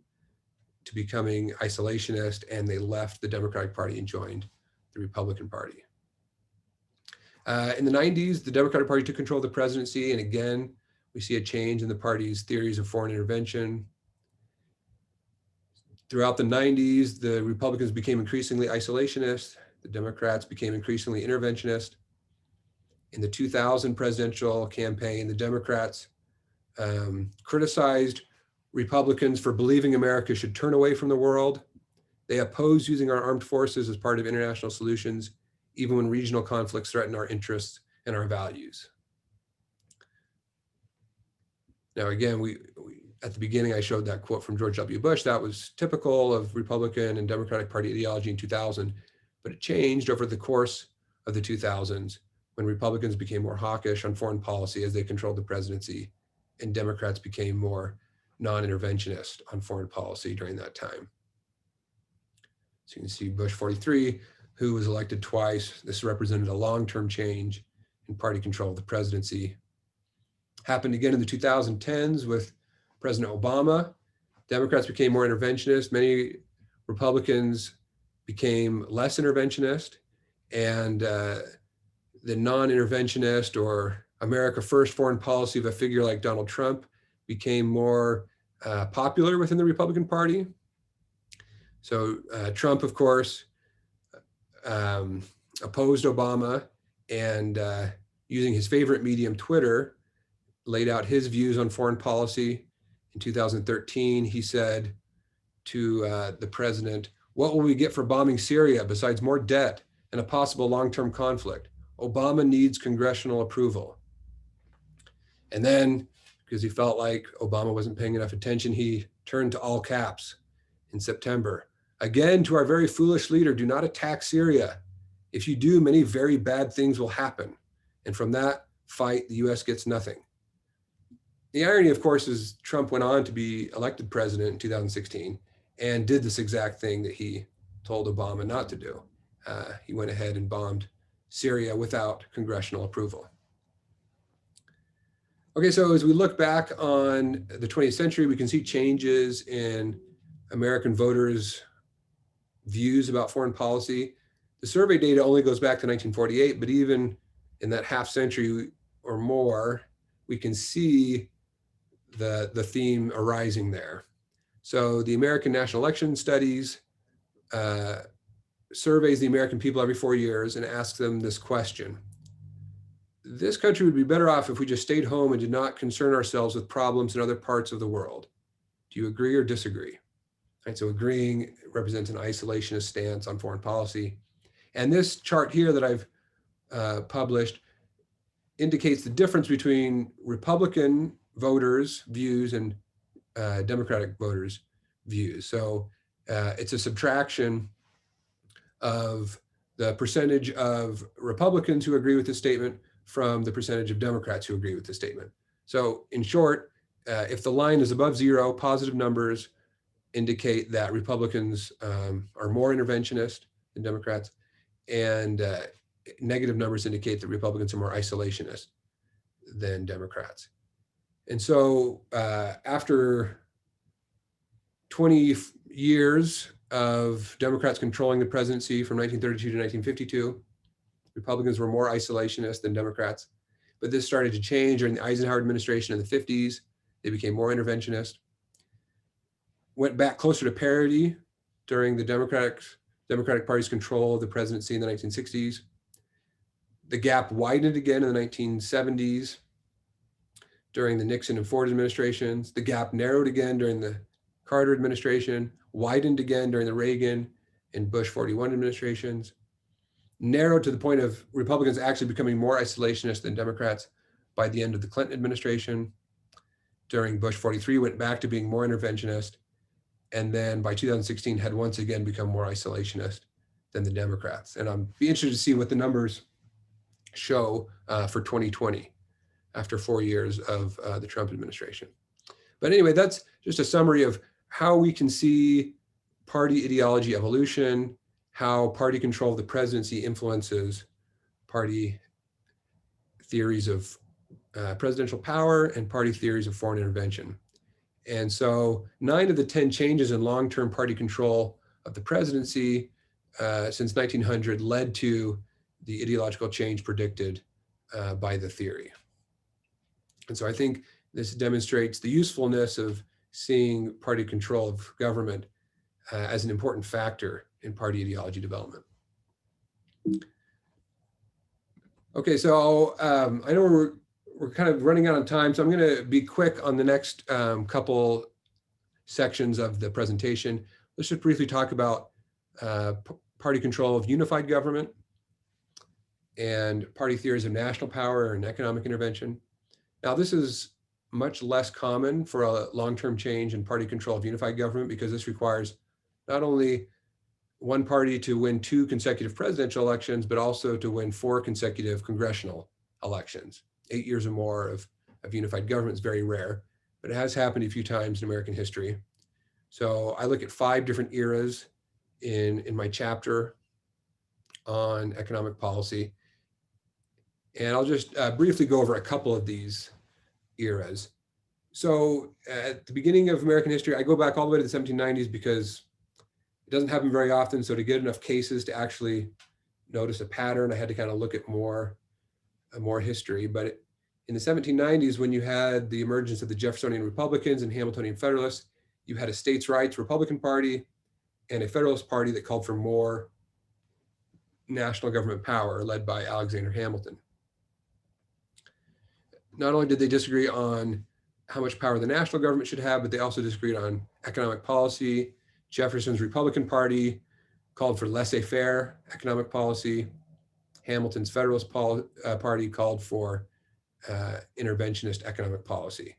to becoming isolationist, and they left the Democratic Party and joined the Republican Party. In the 90s, the Democratic Party took control of the presidency, and again, we see a change in the party's theories of foreign intervention. Throughout the 90s, the Republicans became increasingly isolationist. The Democrats became increasingly interventionist. In the 2000 presidential campaign, the Democrats criticized Republicans for believing America should turn away from the world. They opposed using our armed forces as part of international solutions, even when regional conflicts threaten our interests and our values. Now, again, we at the beginning, I showed that quote from George W. Bush. That was typical of Republican and Democratic Party ideology in 2000, but it changed over the course of the 2000s when Republicans became more hawkish on foreign policy as they controlled the presidency, and Democrats became more non-interventionist on foreign policy during that time. So you can see Bush 43, who was elected twice. This represented a long-term change in party control of the presidency. Happened again in the 2010s with President Obama. Democrats became more interventionist. Many Republicans became less interventionist, and the non-interventionist or America First foreign policy of a figure like Donald Trump became more popular within the Republican Party. So Trump, of course, opposed Obama, and using his favorite medium, Twitter, laid out his views on foreign policy. In 2013, he said to the president, "What will we get for bombing Syria besides more debt and a possible long-term conflict? Obama needs congressional approval." And then, because he felt like Obama wasn't paying enough attention, he turned to all caps in September. "Again, to our very foolish leader, do not attack Syria. If you do, many very bad things will happen. And from that fight, the US gets nothing." The irony, of course, is Trump went on to be elected president in 2016 and did this exact thing that he told Obama not to do. He went ahead and bombed Syria without congressional approval. Okay, so as we look back on the 20th century, we can see changes in American voters' views about foreign policy. The survey data only goes back to 1948, but even in that half century or more, we can see the theme arising there. So the American National Election Studies surveys the American people every 4 years and asks them this question: this country would be better off if we just stayed home and did not concern ourselves with problems in other parts of the world. Do you agree or disagree? Right, so agreeing represents an isolationist stance on foreign policy. And this chart here that I've published indicates the difference between Republican voters' views and Democratic voters' views. So it's a subtraction of the percentage of Republicans who agree with this statement from the percentage of Democrats who agree with this statement. So in short, if the line is above zero, positive numbers indicate that Republicans are more interventionist than Democrats, and negative numbers indicate that Republicans are more isolationist than Democrats. And so after 20 years of Democrats controlling the presidency from 1932 to 1952, Republicans were more isolationist than Democrats. But this started to change during the Eisenhower administration in the 50s. They became more interventionist. Went back closer to parity during the Democratic Party's control of the presidency in the 1960s. The gap widened again in the 1970s during the Nixon and Ford administrations. The gap narrowed again during the Carter administration, widened again during the Reagan and Bush 41 administrations, narrowed to the point of Republicans actually becoming more isolationist than Democrats by the end of the Clinton administration. During Bush 43, went back to being more interventionist, and then by 2016 had once again become more isolationist than the Democrats. And I'm be interested to see what the numbers show for 2020 after 4 years of the Trump administration. But anyway, that's just a summary of how we can see party ideology evolution, how party control of the presidency influences party theories of presidential power and party theories of foreign intervention. And so 9 of the 10 changes in long-term party control of the presidency since 1900 led to the ideological change predicted by the theory. And so I think this demonstrates the usefulness of seeing party control of government as an important factor in party ideology development. Okay, so I know we're kind of running out of time, so I'm going to be quick on the next couple sections of the presentation. Let's just briefly talk about party control of unified government and party theories of national power and economic intervention. Now, this is much less common for a long-term change in party control of unified government, because this requires not only one party to win 2 consecutive presidential elections, but also to win 4 consecutive congressional elections. 8 years or more of unified government is very rare, but it has happened a few times in American history. So I look at 5 different eras in my chapter on economic policy. And I'll just briefly go over a couple of these eras. So at the beginning of American history, I go back all the way to the 1790s because it doesn't happen very often. So to get enough cases to actually notice a pattern, I had to kind of look at more history. But in the 1790s, when you had the emergence of the Jeffersonian Republicans and Hamiltonian Federalists, you had a states' rights Republican Party and a Federalist Party that called for more national government power, led by Alexander Hamilton. Not only did they disagree on how much power the national government should have, but they also disagreed on economic policy. Jefferson's Republican Party called for laissez-faire economic policy. Hamilton's Federalist Party called for interventionist economic policy.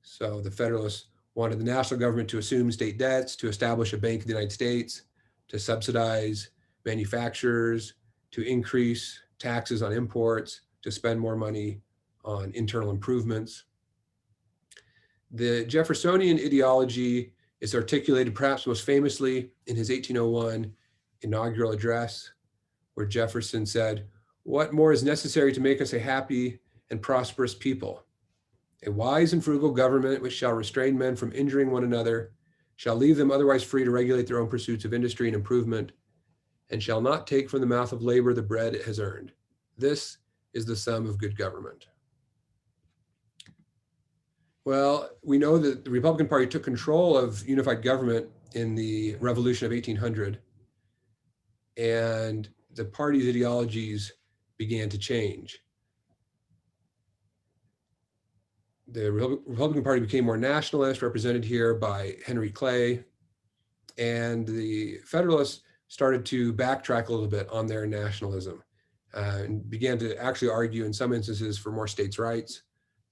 So the Federalists wanted the national government to assume state debts, to establish a bank in the United States, to subsidize manufacturers, to increase taxes on imports, to spend more money on internal improvements. The Jeffersonian ideology is articulated perhaps most famously in his 1801 inaugural address, where Jefferson said, "What more is necessary to make us a happy and prosperous people? A wise and frugal government which shall restrain men from injuring one another, shall leave them otherwise free to regulate their own pursuits of industry and improvement, and shall not take from the mouth of labor the bread it has earned. This is the sum of good government." Well, we know that the Republican Party took control of unified government in the Revolution of 1800, and the party's ideologies began to change. The Republican Party became more nationalist, represented here by Henry Clay, and the Federalists started to backtrack a little bit on their nationalism and began to actually argue in some instances for more states' rights.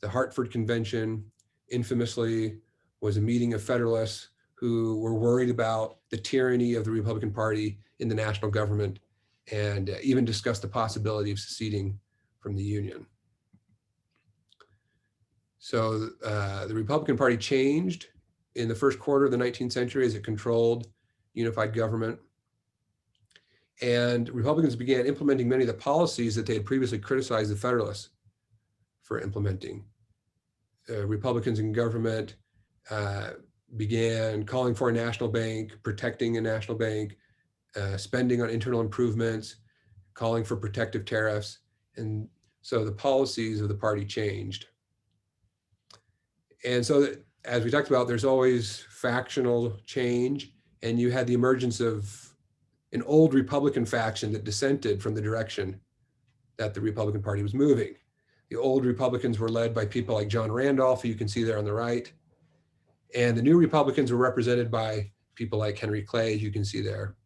The Hartford Convention infamously was a meeting of Federalists who were worried about the tyranny of the Republican Party in the national government, and even discussed the possibility of seceding from the Union. So the Republican Party changed in the first quarter of the 19th century as it controlled unified government. And Republicans began implementing many of the policies that they had previously criticized the Federalists for implementing. Republicans in government began calling for a national bank, protecting a national bank, spending on internal improvements, calling for protective tariffs. And so the policies of the party changed. And so, as we talked about, there's always factional change, and you had the emergence of an old Republican faction that dissented from the direction that the Republican Party was moving. The old Republicans were led by people like John Randolph, who you can see there on the right. And the new Republicans were represented by people like Henry Clay, who you can see there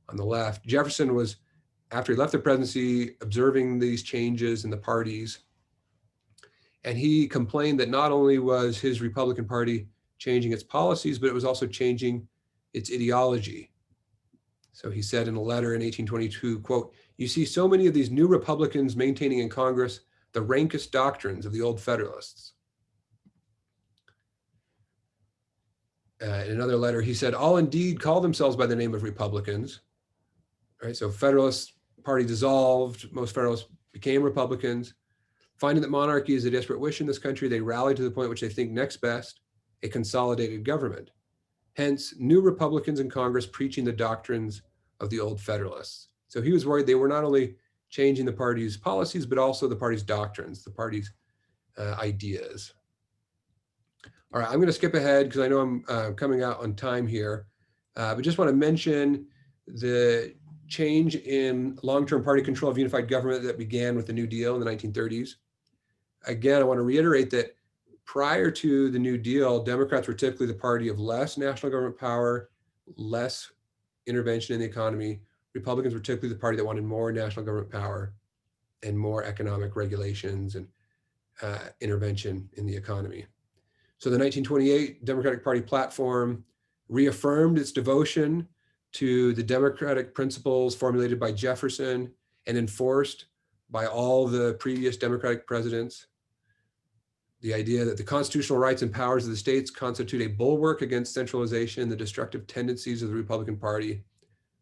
on the left. Jefferson was, after he left the presidency, observing these changes in the parties. And he complained that not only was his Republican Party changing its policies, but it was also changing its ideology. So he said in a letter in 1822, quote, "You see so many of these new Republicans maintaining in Congress the rankest doctrines of the old Federalists." In another letter, he said, "All indeed call themselves by the name of Republicans." Right, so Federalist Party dissolved, most Federalists became Republicans. Finding that monarchy is a desperate wish in this country, they rallied to the point which they think next best, a consolidated government. Hence, new Republicans in Congress preaching the doctrines of the old Federalists. So he was worried they were not only changing the party's policies, but also the party's doctrines, the party's ideas. All right, I'm going to skip ahead because I know I'm coming out on time here, but just want to mention the change in long-term party control of unified government that began with the New Deal in the 1930s. Again, I want to reiterate that prior to the New Deal, Democrats were typically the party of less national government power, less intervention in the economy. Republicans were typically the party that wanted more national government power and more economic regulations and intervention in the economy. So the 1928 Democratic Party platform reaffirmed its devotion to the democratic principles formulated by Jefferson and enforced by all the previous Democratic presidents. The idea that the constitutional rights and powers of the states constitute a bulwark against centralization and the destructive tendencies of the Republican Party.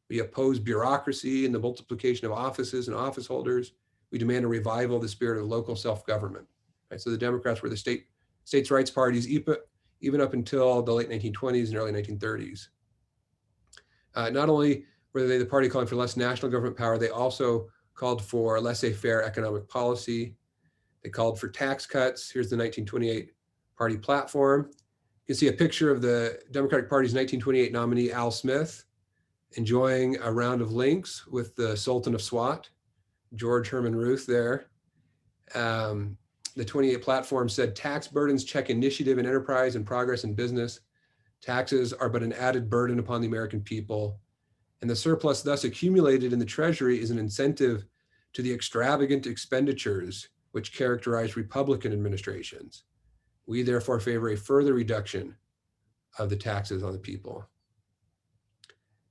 We oppose bureaucracy and the multiplication of offices and office holders. We demand a revival of the spirit of local self-government. Right? So the Democrats were the states' rights parties even up until the late 1920s and early 1930s. Not only were they the party calling for less national government power, they also called for laissez-faire economic policy. They called for tax cuts. Here's the 1928 party platform. You can see a picture of the Democratic Party's 1928 nominee, Al Smith, enjoying a round of links with the Sultan of Swat, George Herman Ruth there. The 28 platform said tax burdens check initiative and enterprise and progress in business. Taxes are but an added burden upon the American people. And the surplus thus accumulated in the Treasury is an incentive to the extravagant expenditures which characterize Republican administrations. We therefore favor a further reduction of the taxes on the people.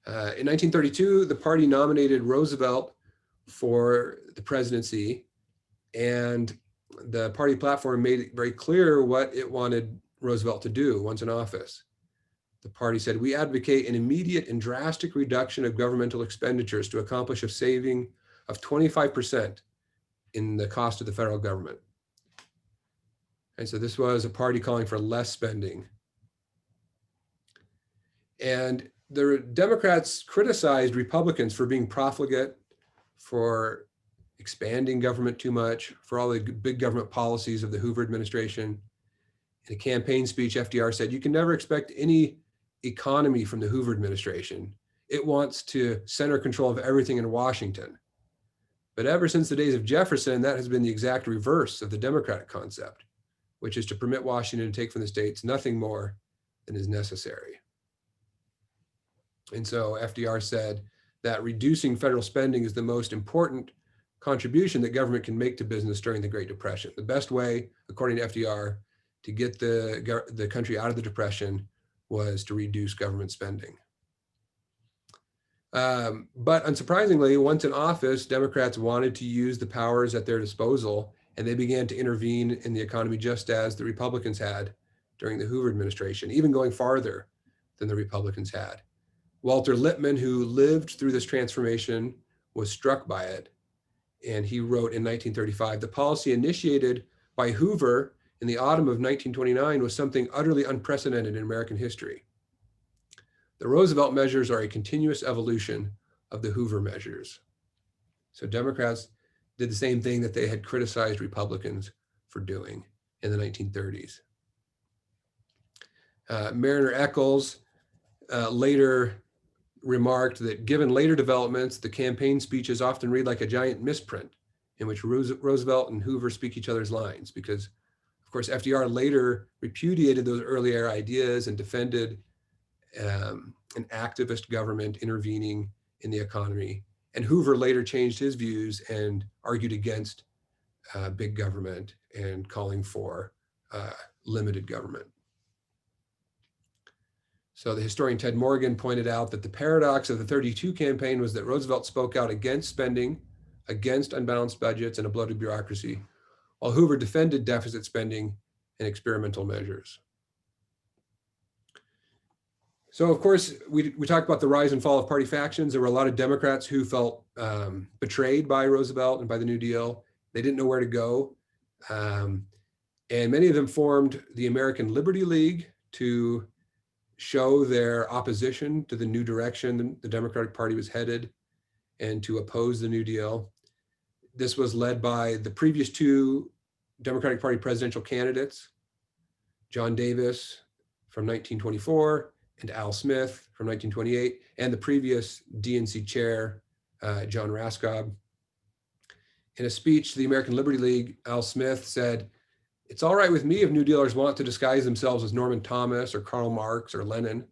In 1932, the party nominated Roosevelt for the presidency, and the party platform made it very clear what it wanted Roosevelt to do once in office. The party said, we advocate an immediate and drastic reduction of governmental expenditures to accomplish a saving of 25% in the cost of the federal government. And so this was a party calling for less spending. And the Democrats criticized Republicans for being profligate, for expanding government too much, for all the big government policies of the Hoover administration. In a campaign speech, FDR said, you can never expect any economy from the Hoover administration. It wants to center control of everything in Washington. But ever since the days of Jefferson, that has been the exact reverse of the Democratic concept, which is to permit Washington to take from the states nothing more than is necessary. And so FDR said that reducing federal spending is the most important contribution that government can make to business during the Great Depression. The best way, according to FDR, to get the country out of the Depression was to reduce government spending. But unsurprisingly, once in office, Democrats wanted to use the powers at their disposal, and they began to intervene in the economy just as the Republicans had during the Hoover administration, even going farther than the Republicans had. Walter Lippmann, who lived through this transformation, was struck by it. And he wrote in 1935, the policy initiated by Hoover in the autumn of 1929 was something utterly unprecedented in American history. The Roosevelt measures are a continuous evolution of the Hoover measures. So Democrats did the same thing that they had criticized Republicans for doing in the 1930s. Mariner Eccles later remarked that given later developments, the campaign speeches often read like a giant misprint in which Roosevelt and Hoover speak each other's lines, because of course FDR later repudiated those earlier ideas and defended an activist government intervening in the economy. And Hoover later changed his views and argued against big government and calling for limited government. So the historian Ted Morgan pointed out that the paradox of the 32 campaign was that Roosevelt spoke out against spending, against unbalanced budgets and a bloated bureaucracy, while Hoover defended deficit spending and experimental measures. So of course, we talked about the rise and fall of party factions. There were a lot of Democrats who felt betrayed by Roosevelt and by the New Deal. They didn't know where to go. And many of them formed the American Liberty League to show their opposition to the new direction the Democratic Party was headed and to oppose the New Deal. This was led by the previous two Democratic Party presidential candidates, John Davis from 1924 and Al Smith from 1928, and the previous DNC chair, John Raskob. In a speech to the American Liberty League, Al Smith said, "It's all right with me if New Dealers want to disguise themselves as Norman Thomas or Karl Marx or Lenin.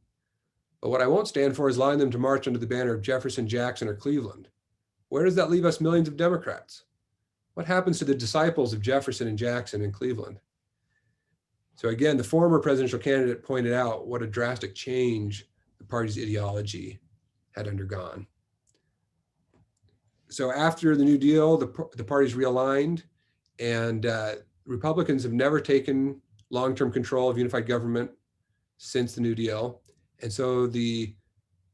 But what I won't stand for is allowing them to march under the banner of Jefferson, Jackson, or Cleveland. Where does that leave us millions of Democrats? What happens to the disciples of Jefferson and Jackson in Cleveland?" So again, the former presidential candidate pointed out what a drastic change the party's ideology had undergone. So after the New Deal, the parties realigned, and Republicans have never taken long-term control of unified government since the New Deal. And so the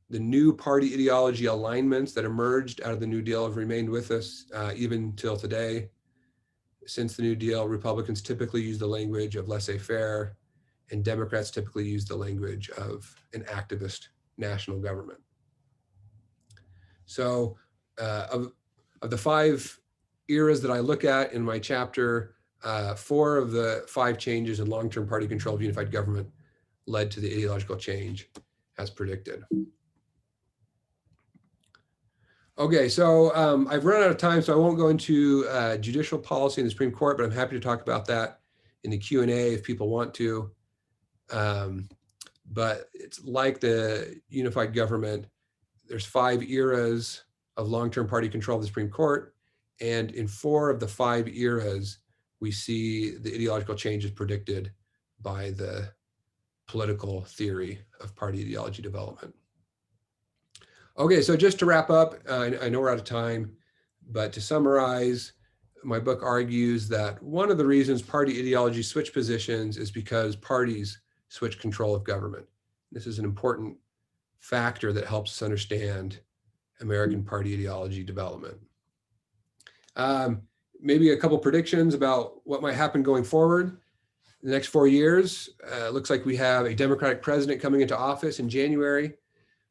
new party ideology alignments that emerged out of the New Deal have remained with us even till today. Since the New Deal, Republicans typically use the language of laissez-faire, and Democrats typically use the language of an activist national government. So of the 5 eras that I look at in my chapter, 4 of the 5 changes in long-term party control of unified government led to the ideological change as predicted. Okay, so I've run out of time, so I won't go into judicial policy in the Supreme Court, but I'm happy to talk about that in the Q&A if people want to. But it's like the unified government. There's 5 eras of long-term party control of the Supreme Court, and in 4 of the 5 eras, we see the ideological changes predicted by the political theory of party ideology development. Okay, so just to wrap up, I know we're out of time, but to summarize, my book argues that one of the reasons party ideologies switch positions is because parties switch control of government. This is an important factor that helps us understand American party ideology development. Maybe a couple predictions about what might happen going forward. The next 4 years, looks like we have a Democratic president coming into office in January.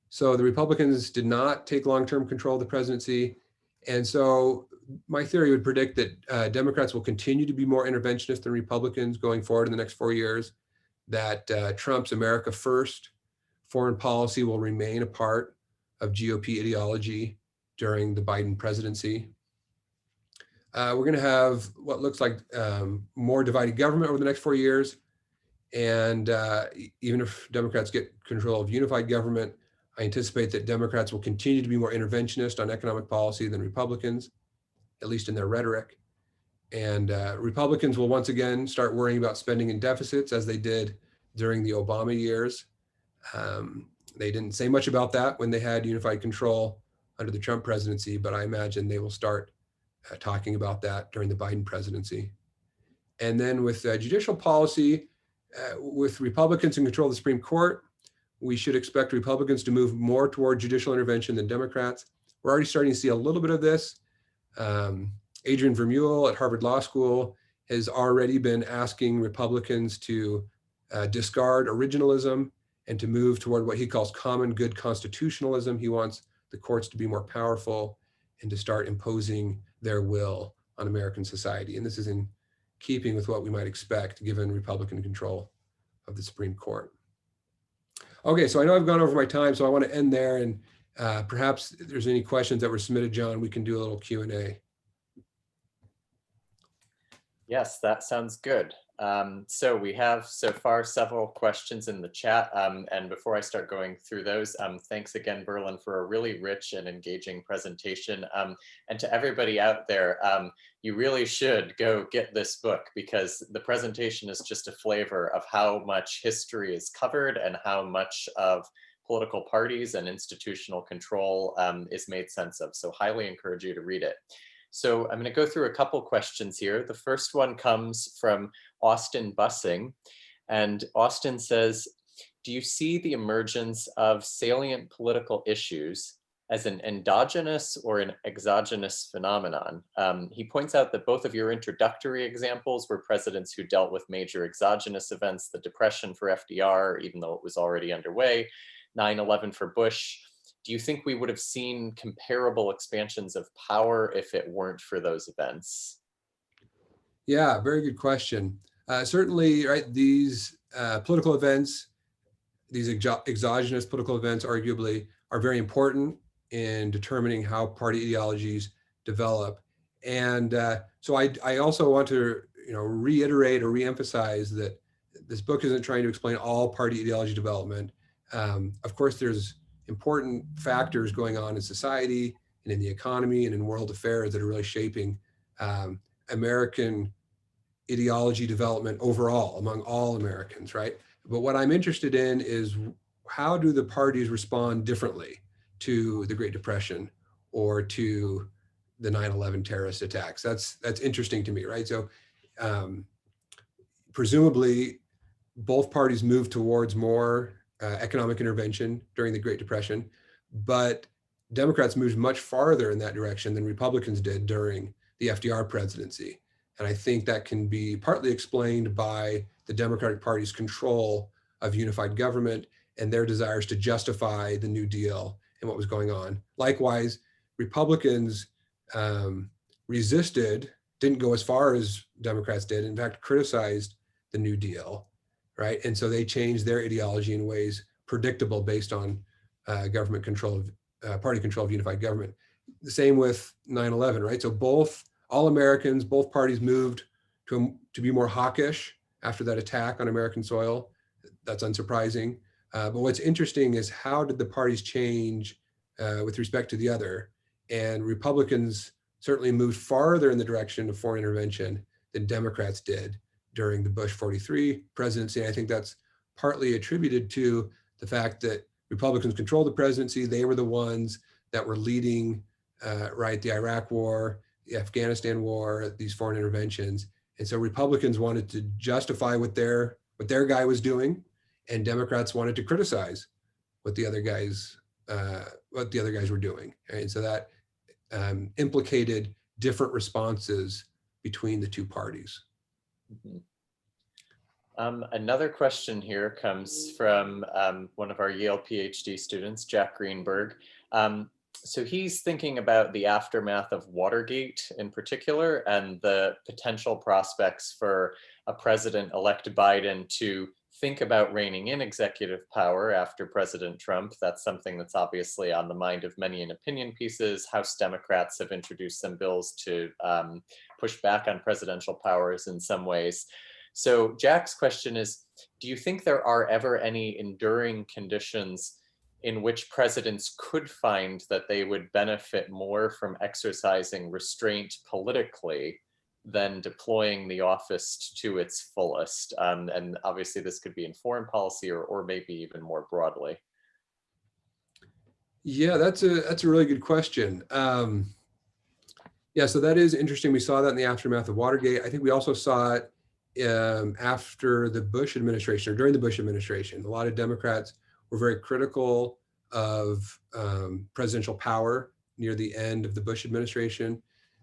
So the Republicans did not take long-term control of the presidency. And so my theory would predict that Democrats will continue to be more interventionist than Republicans going forward in the next 4 years, that Trump's America First foreign policy will remain a part of GOP ideology during the Biden presidency. We're going to have what looks like more divided government over the next 4 years. And even if Democrats get control of unified government, I anticipate that Democrats will continue to be more interventionist on economic policy than Republicans, at least in their rhetoric. And Republicans will once again start worrying about spending and deficits as they did during the Obama years. They didn't say much about that when they had unified control under the Trump presidency, but I imagine they will start talking about that during the Biden presidency. And then with judicial policy, with Republicans in control of the Supreme Court, we should expect Republicans to move more toward judicial intervention than Democrats. We're already starting to see a little bit of this. Adrian Vermeule at Harvard Law School has already been asking Republicans to discard originalism and to move toward what he calls common good constitutionalism. He wants the courts to be more powerful and to start imposing their will on American society. And this is in keeping with what we might expect given Republican control of the Supreme Court. Okay, so I know I've gone over my time, so I want to end there, and perhaps if there's any questions that were submitted, John, we can do a little Q&A. Yes, that sounds good. So we have so far several questions in the chat. And before I start going through those, thanks again, Verlan, for a really rich and engaging presentation. And to everybody out there, you really should go get this book, because the presentation is just a flavor of how much history is covered and how much of political parties and institutional control is made sense of. So highly encourage you to read it. So I'm going to go through a couple questions here. The first one comes from Austin Bussing, and Austin says, do you see the emergence of salient political issues as an endogenous or an exogenous phenomenon? He points out that both of your introductory examples were presidents who dealt with major exogenous events, the Depression for FDR, even though it was already underway, 9/11 for Bush. Do you think we would have seen comparable expansions of power if it weren't for those events? Yeah, very good question. Certainly, right, these political events, these exogenous political events arguably are very important in determining how party ideologies develop. And so I also want to reiterate or reemphasize that this book isn't trying to explain all party ideology development. Of course, there's important factors going on in society and in the economy and in world affairs that are really shaping American ideology development overall among all Americans, right? But what I'm interested in is how do the parties respond differently to the Great Depression or to the 9/11 terrorist attacks? That's interesting to me, right? So presumably both parties moved towards more economic intervention during the Great Depression, but Democrats moved much farther in that direction than Republicans did during the FDR presidency. And I think that can be partly explained by the Democratic Party's control of unified government and their desires to justify the New Deal and what was going on. Likewise, Republicans resisted, didn't go as far as Democrats did, in fact, criticized the New Deal, right? And so they changed their ideology in ways predictable based on government control of party control of unified government. The same with 9/11, right? So all Americans, both parties moved to be more hawkish after that attack on American soil. That's unsurprising. But what's interesting is how did the parties change with respect to the other? And Republicans certainly moved farther in the direction of foreign intervention than Democrats did during the Bush 43 presidency. And I think that's partly attributed to the fact that Republicans controlled the presidency. They were the ones that were leading, right, the Iraq War, the Afghanistan War, these foreign interventions. And so Republicans wanted to justify what their guy was doing, and Democrats wanted to criticize what the other guys were doing. And so that implicated different responses between the two parties. Mm-hmm. Another question here comes from one of our Yale PhD students, Jack Greenberg. So he's thinking about the aftermath of Watergate in particular and the potential prospects for a president-elect Biden to think about reining in executive power after President Trump. That's something that's obviously on the mind of many in opinion pieces. House Democrats have introduced some bills to push back on presidential powers in some ways. So Jack's question is, do you think there are ever any enduring conditions in which presidents could find that they would benefit more from exercising restraint politically than deploying the office to its fullest? And obviously this could be in foreign policy or maybe even more broadly. Yeah, that's a really good question. Yeah, so that is interesting. We saw that in the aftermath of Watergate. I think we also saw it after the Bush administration or during the Bush administration. A lot of Democrats were very critical of presidential power near the end of the Bush administration.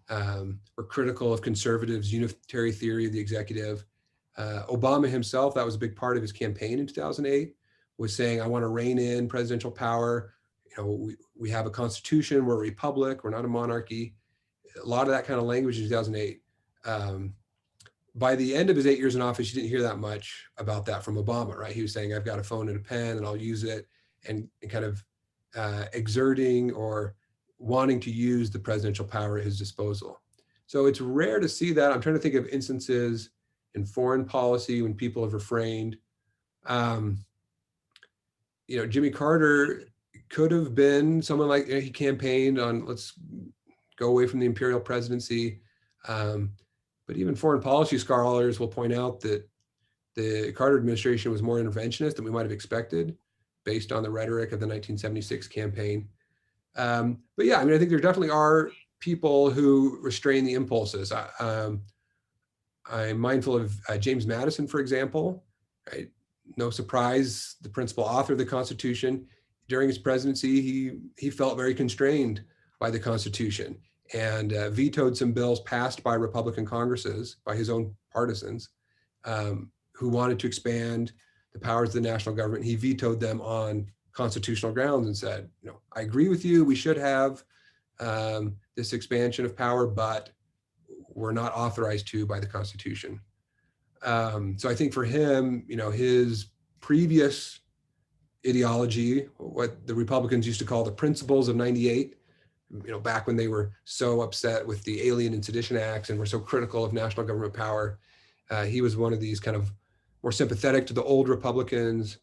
Were critical of conservatives' unitary theory of the executive. Obama himself, that was a big part of his campaign in 2008, was saying, I want to rein in presidential power. You know, we have a constitution, we're a republic, we're not a monarchy. A lot of that kind of language in 2008. By the end of his 8 years in office, you didn't hear that much about that from Obama, right? He was saying, I've got a phone and a pen and I'll use it, and kind of exerting or wanting to use the presidential power at his disposal. So it's rare to see that. I'm trying to think of instances in foreign policy when people have refrained. You know, Jimmy Carter could have been someone like, he campaigned on, let's go away from the imperial presidency. But even foreign policy scholars will point out that the Carter administration was more interventionist than we might have expected based on the rhetoric of the 1976 campaign. But yeah, I mean, I think there definitely are people who restrain the impulses. I'm mindful of James Madison, for example, right? No surprise, the principal author of the Constitution. During his presidency, he felt very constrained by the Constitution and vetoed some bills passed by Republican Congresses, by his own partisans, who wanted to expand the powers of the national government. He vetoed them on constitutional grounds and said, you know, I agree with you, we should have this expansion of power, but we're not authorized to by the Constitution. So I think for him, you know, his previous ideology, what the Republicans used to call the principles of '98, you know, back when they were so upset with the Alien and Sedition Acts and were so critical of national government power, he was one of these kind of more sympathetic to the old Republicans.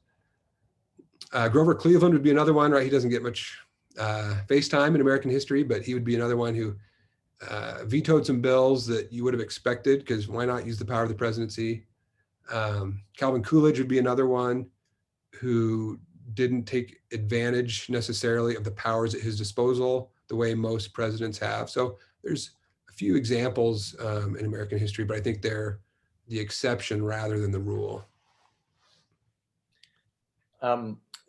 Grover Cleveland would be another one, right? He doesn't get much face time in American history, but he would be another one who vetoed some bills that you would have expected, because why not use the power of the presidency? Calvin Coolidge would be another one who didn't take advantage necessarily of the powers at his disposal the way most presidents have. So there's a few examples in American history, but I think they're the exception rather than the rule.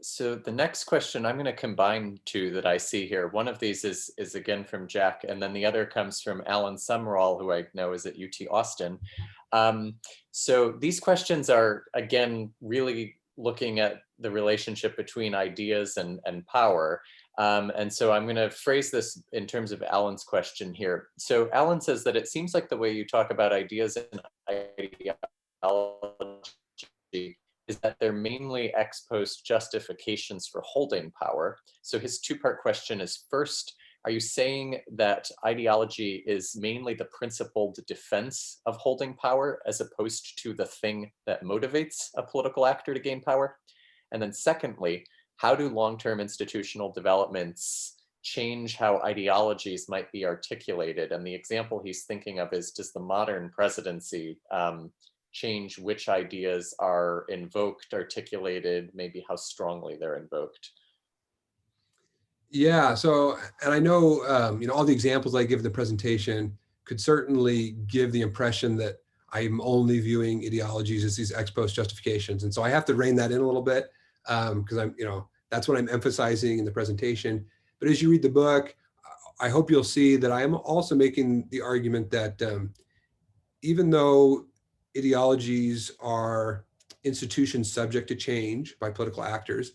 So the next question, I'm going to combine two that I see here. One of these is again from Jack, and then the other comes from Alan Summerall, who I know is at UT Austin. So these questions are, again, really looking at the relationship between ideas and power. And so I'm going to phrase this in terms of Alan's question here. So Alan says that it seems like the way you talk about ideas and ideology is that they're mainly ex post justifications for holding power. So his two-part question is, first, are you saying that ideology is mainly the principled defense of holding power as opposed to the thing that motivates a political actor to gain power? And then secondly, how do long-term institutional developments change how ideologies might be articulated? And the example he's thinking of is, does the modern presidency change which ideas are invoked, articulated, maybe how strongly they're invoked? Yeah, so, and I know, all the examples I give in the presentation could certainly give the impression that I'm only viewing ideologies as these ex post justifications. And so I have to rein that in a little bit, because that's what I'm emphasizing in the presentation. But as you read the book, I hope you'll see that I am also making the argument that even though ideologies are institutions subject to change by political actors,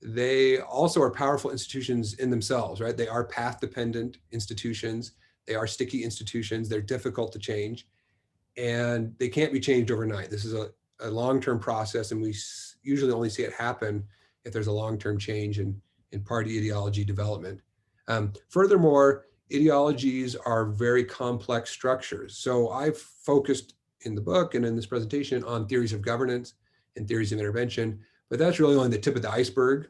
they also are powerful institutions in themselves, right? They are path-dependent institutions. They are sticky institutions. They're difficult to change, and they can't be changed overnight. This is a long-term process, and we usually only see it happen if there's a long-term change in party ideology development. Furthermore, ideologies are very complex structures. So I've focused in the book and in this presentation on theories of governance and theories of intervention, but that's really only the tip of the iceberg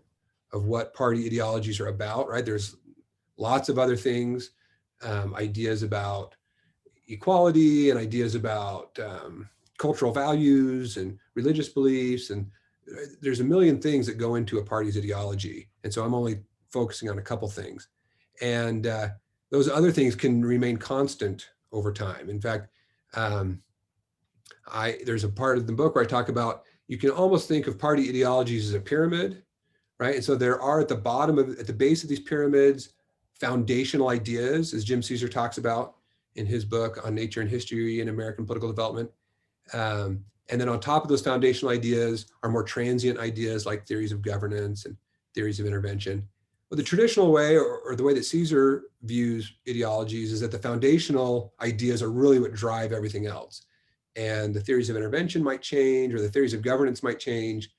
of what party ideologies are about, right? There's lots of other things, ideas about equality and ideas about cultural values and religious beliefs, and there's a million things that go into a party's ideology. And so I'm only focusing on a couple things. And those other things can remain constant over time. In fact, there's a part of the book where I talk about, you can almost think of party ideologies as a pyramid, right? And so there are at the base of these pyramids, foundational ideas, as Jim Caesar talks about in his book on nature and history and American political development. And then on top of those foundational ideas are more transient ideas like theories of governance and theories of intervention. But the traditional way, or the way that Caesar views ideologies, is that the foundational ideas are really what drive everything else. And the theories of intervention might change, or the theories of governance might change,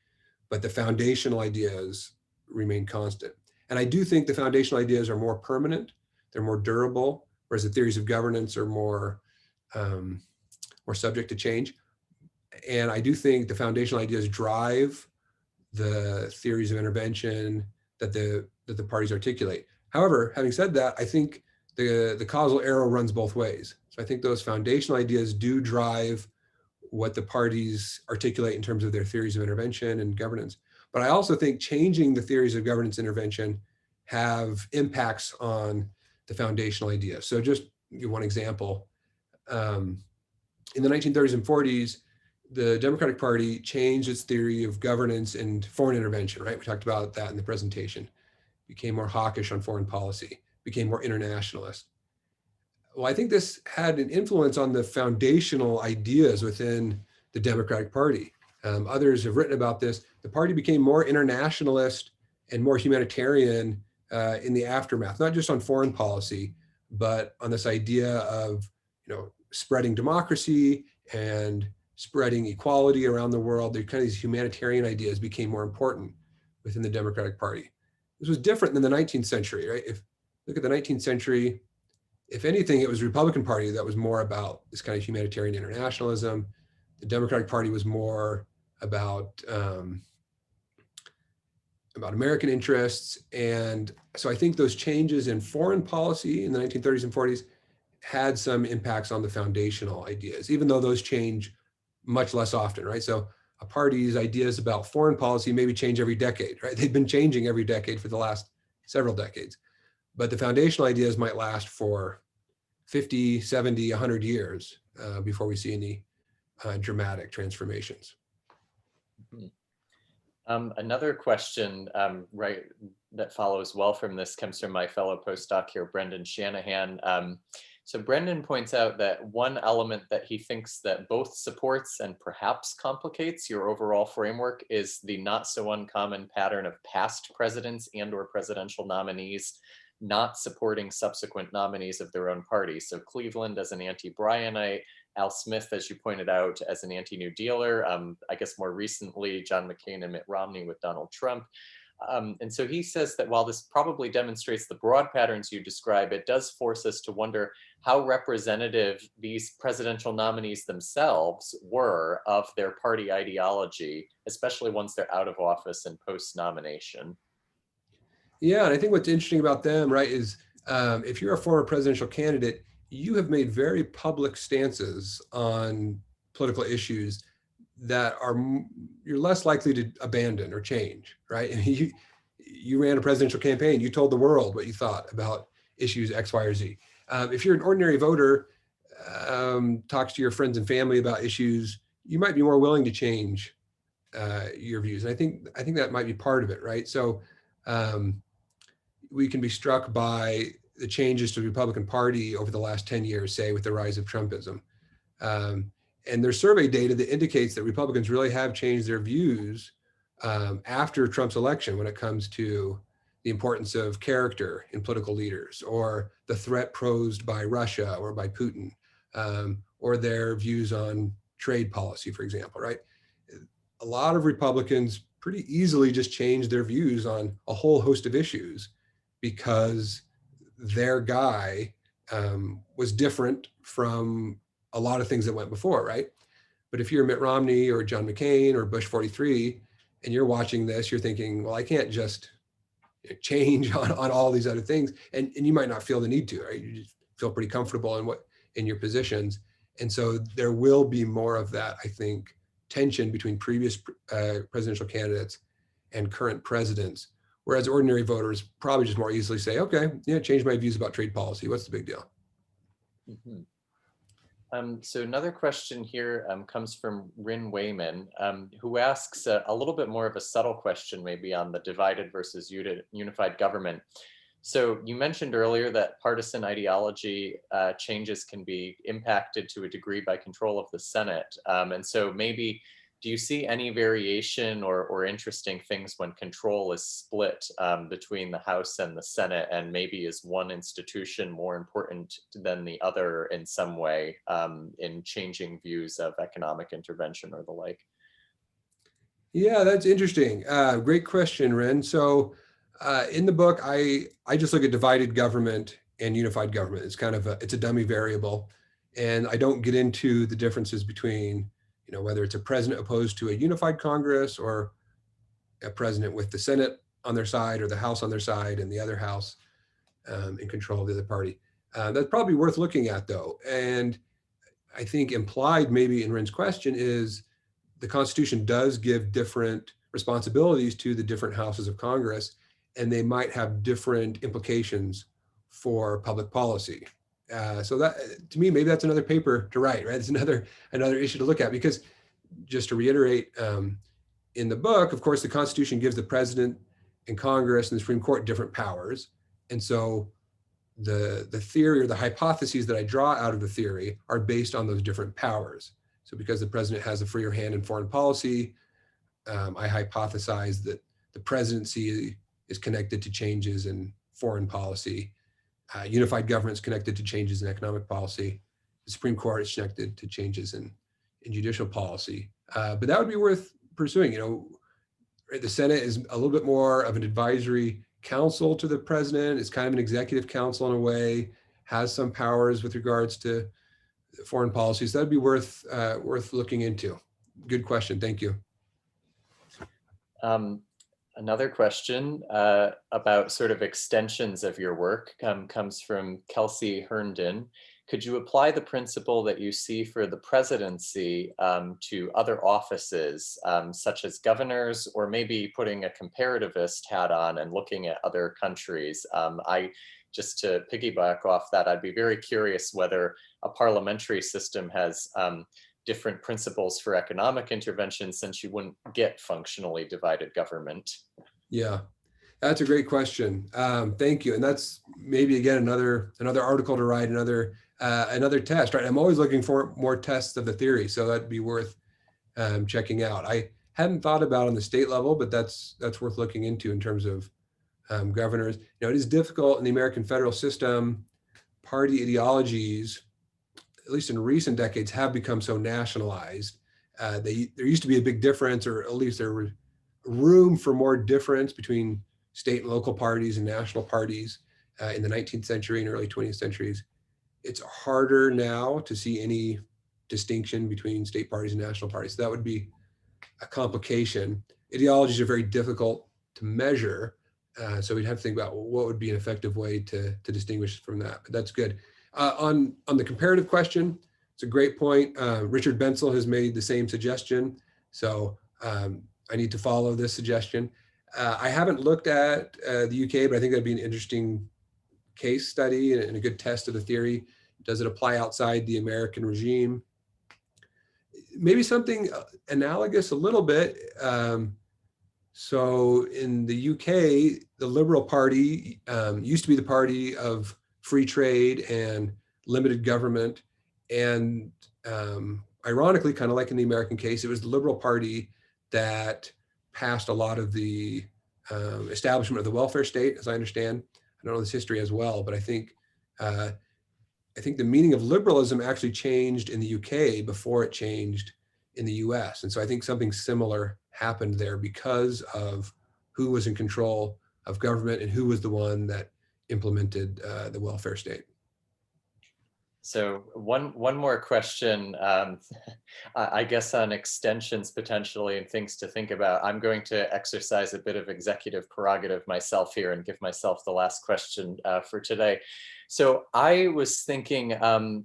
but the foundational ideas remain constant. And I do think the foundational ideas are more permanent, they're more durable, whereas the theories of governance are more subject to change. And I do think the foundational ideas drive the theories of intervention that the parties articulate. However, having said that, I think the causal arrow runs both ways. So I think those foundational ideas do drive what the parties articulate in terms of their theories of intervention and governance. But I also think changing the theories of governance intervention have impacts on the foundational ideas. So just give one example. In the 1930s and 40s, the Democratic Party changed its theory of governance and foreign intervention, right? We talked about that in the presentation. Became more hawkish on foreign policy, became more internationalist. Well, I think this had an influence on the foundational ideas within the Democratic Party. Others have written about this. The party became more internationalist and more humanitarian in the aftermath, not just on foreign policy, but on this idea of, spreading democracy and spreading equality around the world. Kind of these humanitarian ideas became more important within the Democratic Party. This was different than the 19th century, right? If you look at the 19th century, if anything, it was the Republican Party that was more about this kind of humanitarian internationalism. The Democratic Party was more about American interests. And so I think those changes in foreign policy in the 1930s and 40s had some impacts on the foundational ideas, even though those change much less often, right? So a party's ideas about foreign policy maybe change every decade, right? They've been changing every decade for the last several decades, but the foundational ideas might last for 50, 70, 100 years before we see any dramatic transformations. Another question, right, that follows well from this comes from my fellow postdoc here, Brendan Shanahan. So Brendan points out that one element that he thinks that both supports and perhaps complicates your overall framework is the not so uncommon pattern of past presidents and or presidential nominees not supporting subsequent nominees of their own party. So Cleveland as an anti-Bryanite, Al Smith, as you pointed out, as an anti-New Dealer, I guess more recently, John McCain and Mitt Romney with Donald Trump. And so he says that while this probably demonstrates the broad patterns you describe, it does force us to wonder how representative these presidential nominees themselves were of their party ideology, especially once they're out of office and post-nomination. Yeah, and I think what's interesting about them, right, is if you're a former presidential candidate, you have made very public stances on political issues that you're less likely to abandon or change, right? And you ran a presidential campaign, you told the world what you thought about issues X, Y, or Z. If you're an ordinary voter, talks to your friends and family about issues, you might be more willing to change your views. And I think that might be part of it, right? So we can be struck by the changes to the Republican Party over the last 10 years, say with the rise of Trumpism. And there's survey data that indicates that Republicans really have changed their views after Trump's election when it comes to the importance of character in political leaders, or the threat posed by Russia or by Putin, or their views on trade policy, for example, right? A lot of Republicans pretty easily just changed their views on a whole host of issues because their guy was different from a lot of things that went before, right? But if you're Mitt Romney or John McCain or Bush 43, and you're watching this, you're thinking, well, I can't just change on all these other things. And you might not feel the need to, right? You just feel pretty comfortable in your positions. And so there will be more of that, I think, tension between previous presidential candidates and current presidents, whereas ordinary voters probably just more easily say, okay, yeah, change my views about trade policy. What's the big deal? Mm-hmm. So another question here comes from Rin Wayman, who asks a little bit more of a subtle question maybe on the divided versus unified government. So you mentioned earlier that partisan ideology changes can be impacted to a degree by control of the Senate. And so maybe, do you see any variation or interesting things when control is split between the House and the Senate, and maybe is one institution more important than the other in some way in changing views of economic intervention or the like? Yeah, that's interesting. Great question, Ren. So in the book, I just look at divided government and unified government. It's kind of it's a dummy variable. And I don't get into the differences between, whether it's a president opposed to a unified Congress, or a president with the Senate on their side or the House on their side and the other House in control of the other party. That's probably worth looking at, though. And I think implied maybe in Ren's question is the Constitution does give different responsibilities to the different houses of Congress, and they might have different implications for public policy. So that, to me, maybe that's another paper to write, right? It's another issue to look at, because just to reiterate, in the book, of course, the Constitution gives the president and Congress and the Supreme Court different powers. And so the theory or the hypotheses that I draw out of the theory are based on those different powers. So because the president has a freer hand in foreign policy, I hypothesize that the presidency is connected to changes in foreign policy. Unified government is connected to changes in economic policy. The Supreme Court is connected to changes in judicial policy. But that would be worth pursuing. The Senate is a little bit more of an advisory council to the president. It's kind of an executive council in a way, has some powers with regards to foreign policies. That'd be worth looking into. Good question. Thank you. Another question about sort of extensions of your work comes from Kelsey Herndon. could you apply the principle that you see for the presidency to other offices, such as governors, or maybe putting a comparativist hat on and looking at other countries? Just to piggyback off that, I'd be very curious whether a parliamentary system has different principles for economic intervention, since you wouldn't get functionally divided government. Yeah, that's a great question. Thank you. And that's maybe, again, another article to write, another test, right? I'm always looking for more tests of the theory, so that'd be worth checking out. I hadn't thought about on the state level, but that's worth looking into in terms of governors. It is difficult in the American federal system. Party ideologies, at least in recent decades, have become so nationalized. There used to be a big difference, or at least there was room for more difference between state and local parties and national parties in the 19th century and early 20th centuries. It's harder now to see any distinction between state parties and national parties. So that would be a complication. Ideologies are very difficult to measure. So we'd have to think about what would be an effective way to distinguish from that. But that's good. On the comparative question, it's a great point. Richard Bensel has made the same suggestion. So I need to follow this suggestion. I haven't looked at the UK, but I think that'd be an interesting case study and a good test of the theory. Does it apply outside the American regime? Maybe something analogous a little bit. So in the UK, the Liberal Party used to be the party of free trade and limited government. And ironically, kind of like in the American case, it was the Liberal Party that passed a lot of the establishment of the welfare state, as I understand. I don't know this history as well, but I think the meaning of liberalism actually changed in the UK before it changed in the US. And so I think something similar happened there because of who was in control of government and who was the one that implemented the welfare state. So one more question, I guess on extensions potentially and things to think about. I'm going to exercise a bit of executive prerogative myself here and give myself the last question for today. So I was thinking,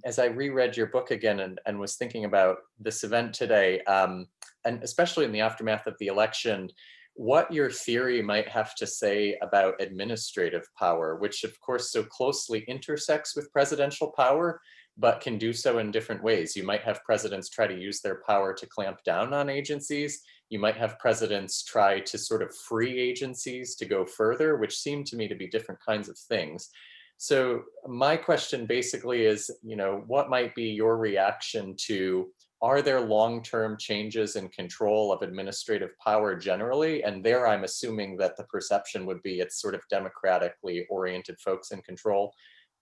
as I reread your book again and was thinking about this event today, and especially in the aftermath of the election, what your theory might have to say about administrative power, which of course so closely intersects with presidential power, but can do so in different ways. You might have presidents try to use their power to clamp down on agencies. You might have presidents try to sort of free agencies to go further, which seem to me to be different kinds of things. So my question basically is, what might be your reaction to, are there long-term changes in control of administrative power generally? And there I'm assuming that the perception would be it's sort of democratically oriented folks in control.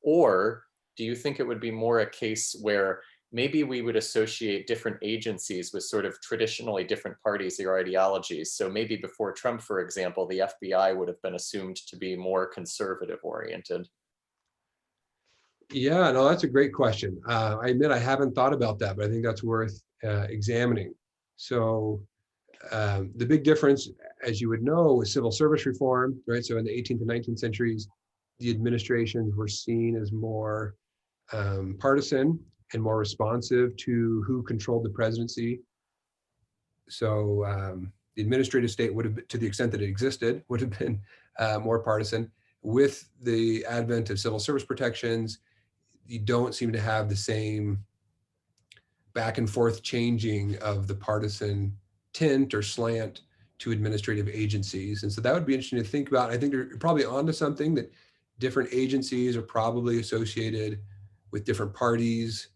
Or do you think it would be more a case where maybe we would associate different agencies with sort of traditionally different parties or ideologies? So maybe before Trump, for example, the FBI would have been assumed to be more conservative oriented. Yeah, no, that's a great question. I admit I haven't thought about that, but I think that's worth examining. So the big difference, as you would know, was civil service reform, right? So in the 18th and 19th centuries, the administrations were seen as more partisan and more responsive to who controlled the presidency. So the administrative state would have, to the extent that it existed, would have been more partisan. With the advent of civil service protections, you don't seem to have the same back and forth changing of the partisan tint or slant to administrative agencies. And so that would be interesting to think about. I think you're probably onto something, that different agencies are probably associated with different parties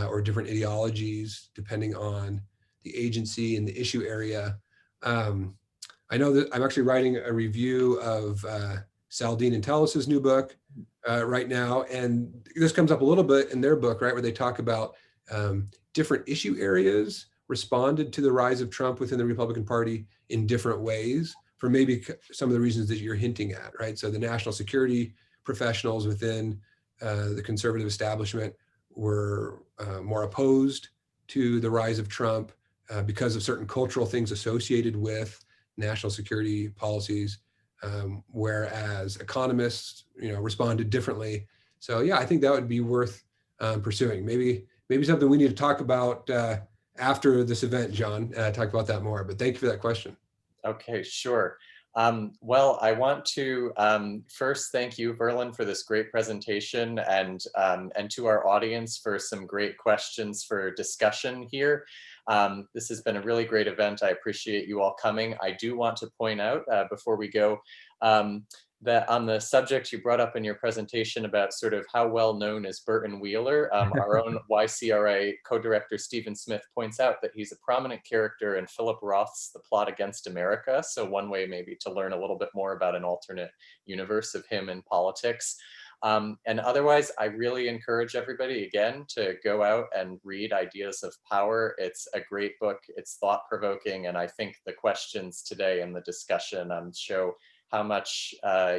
or different ideologies, depending on the agency and the issue area. I know that I'm actually writing a review of Saldin and Tellis's new book right now. And this comes up a little bit in their book, right, where they talk about different issue areas responded to the rise of Trump within the Republican Party in different ways, for maybe some of the reasons that you're hinting at, right? So the national security professionals within the conservative establishment were more opposed to the rise of Trump because of certain cultural things associated with national security policies, whereas economists, responded differently. So yeah, I think that would be worth pursuing. Maybe something we need to talk about after this event, John, talk about that more. But thank you for that question. Okay, sure. Well, I want to first thank you, Verlan, for this great presentation, and to our audience for some great questions for discussion here. This has been a really great event. I appreciate you all coming. I do want to point out before we go that on the subject you brought up in your presentation about sort of how well known is Burton Wheeler, our own YCRA co-director Stephen Smith points out that he's a prominent character in Philip Roth's The Plot Against America. So one way maybe to learn a little bit more about an alternate universe of him in politics. And otherwise, I really encourage everybody, again, to go out and read Ideas of Power. It's a great book. It's thought-provoking. And I think the questions today and the discussion show how much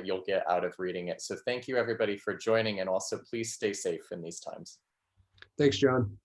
you'll get out of reading it. So thank you, everybody, for joining. And also, please stay safe in these times. Thanks, John.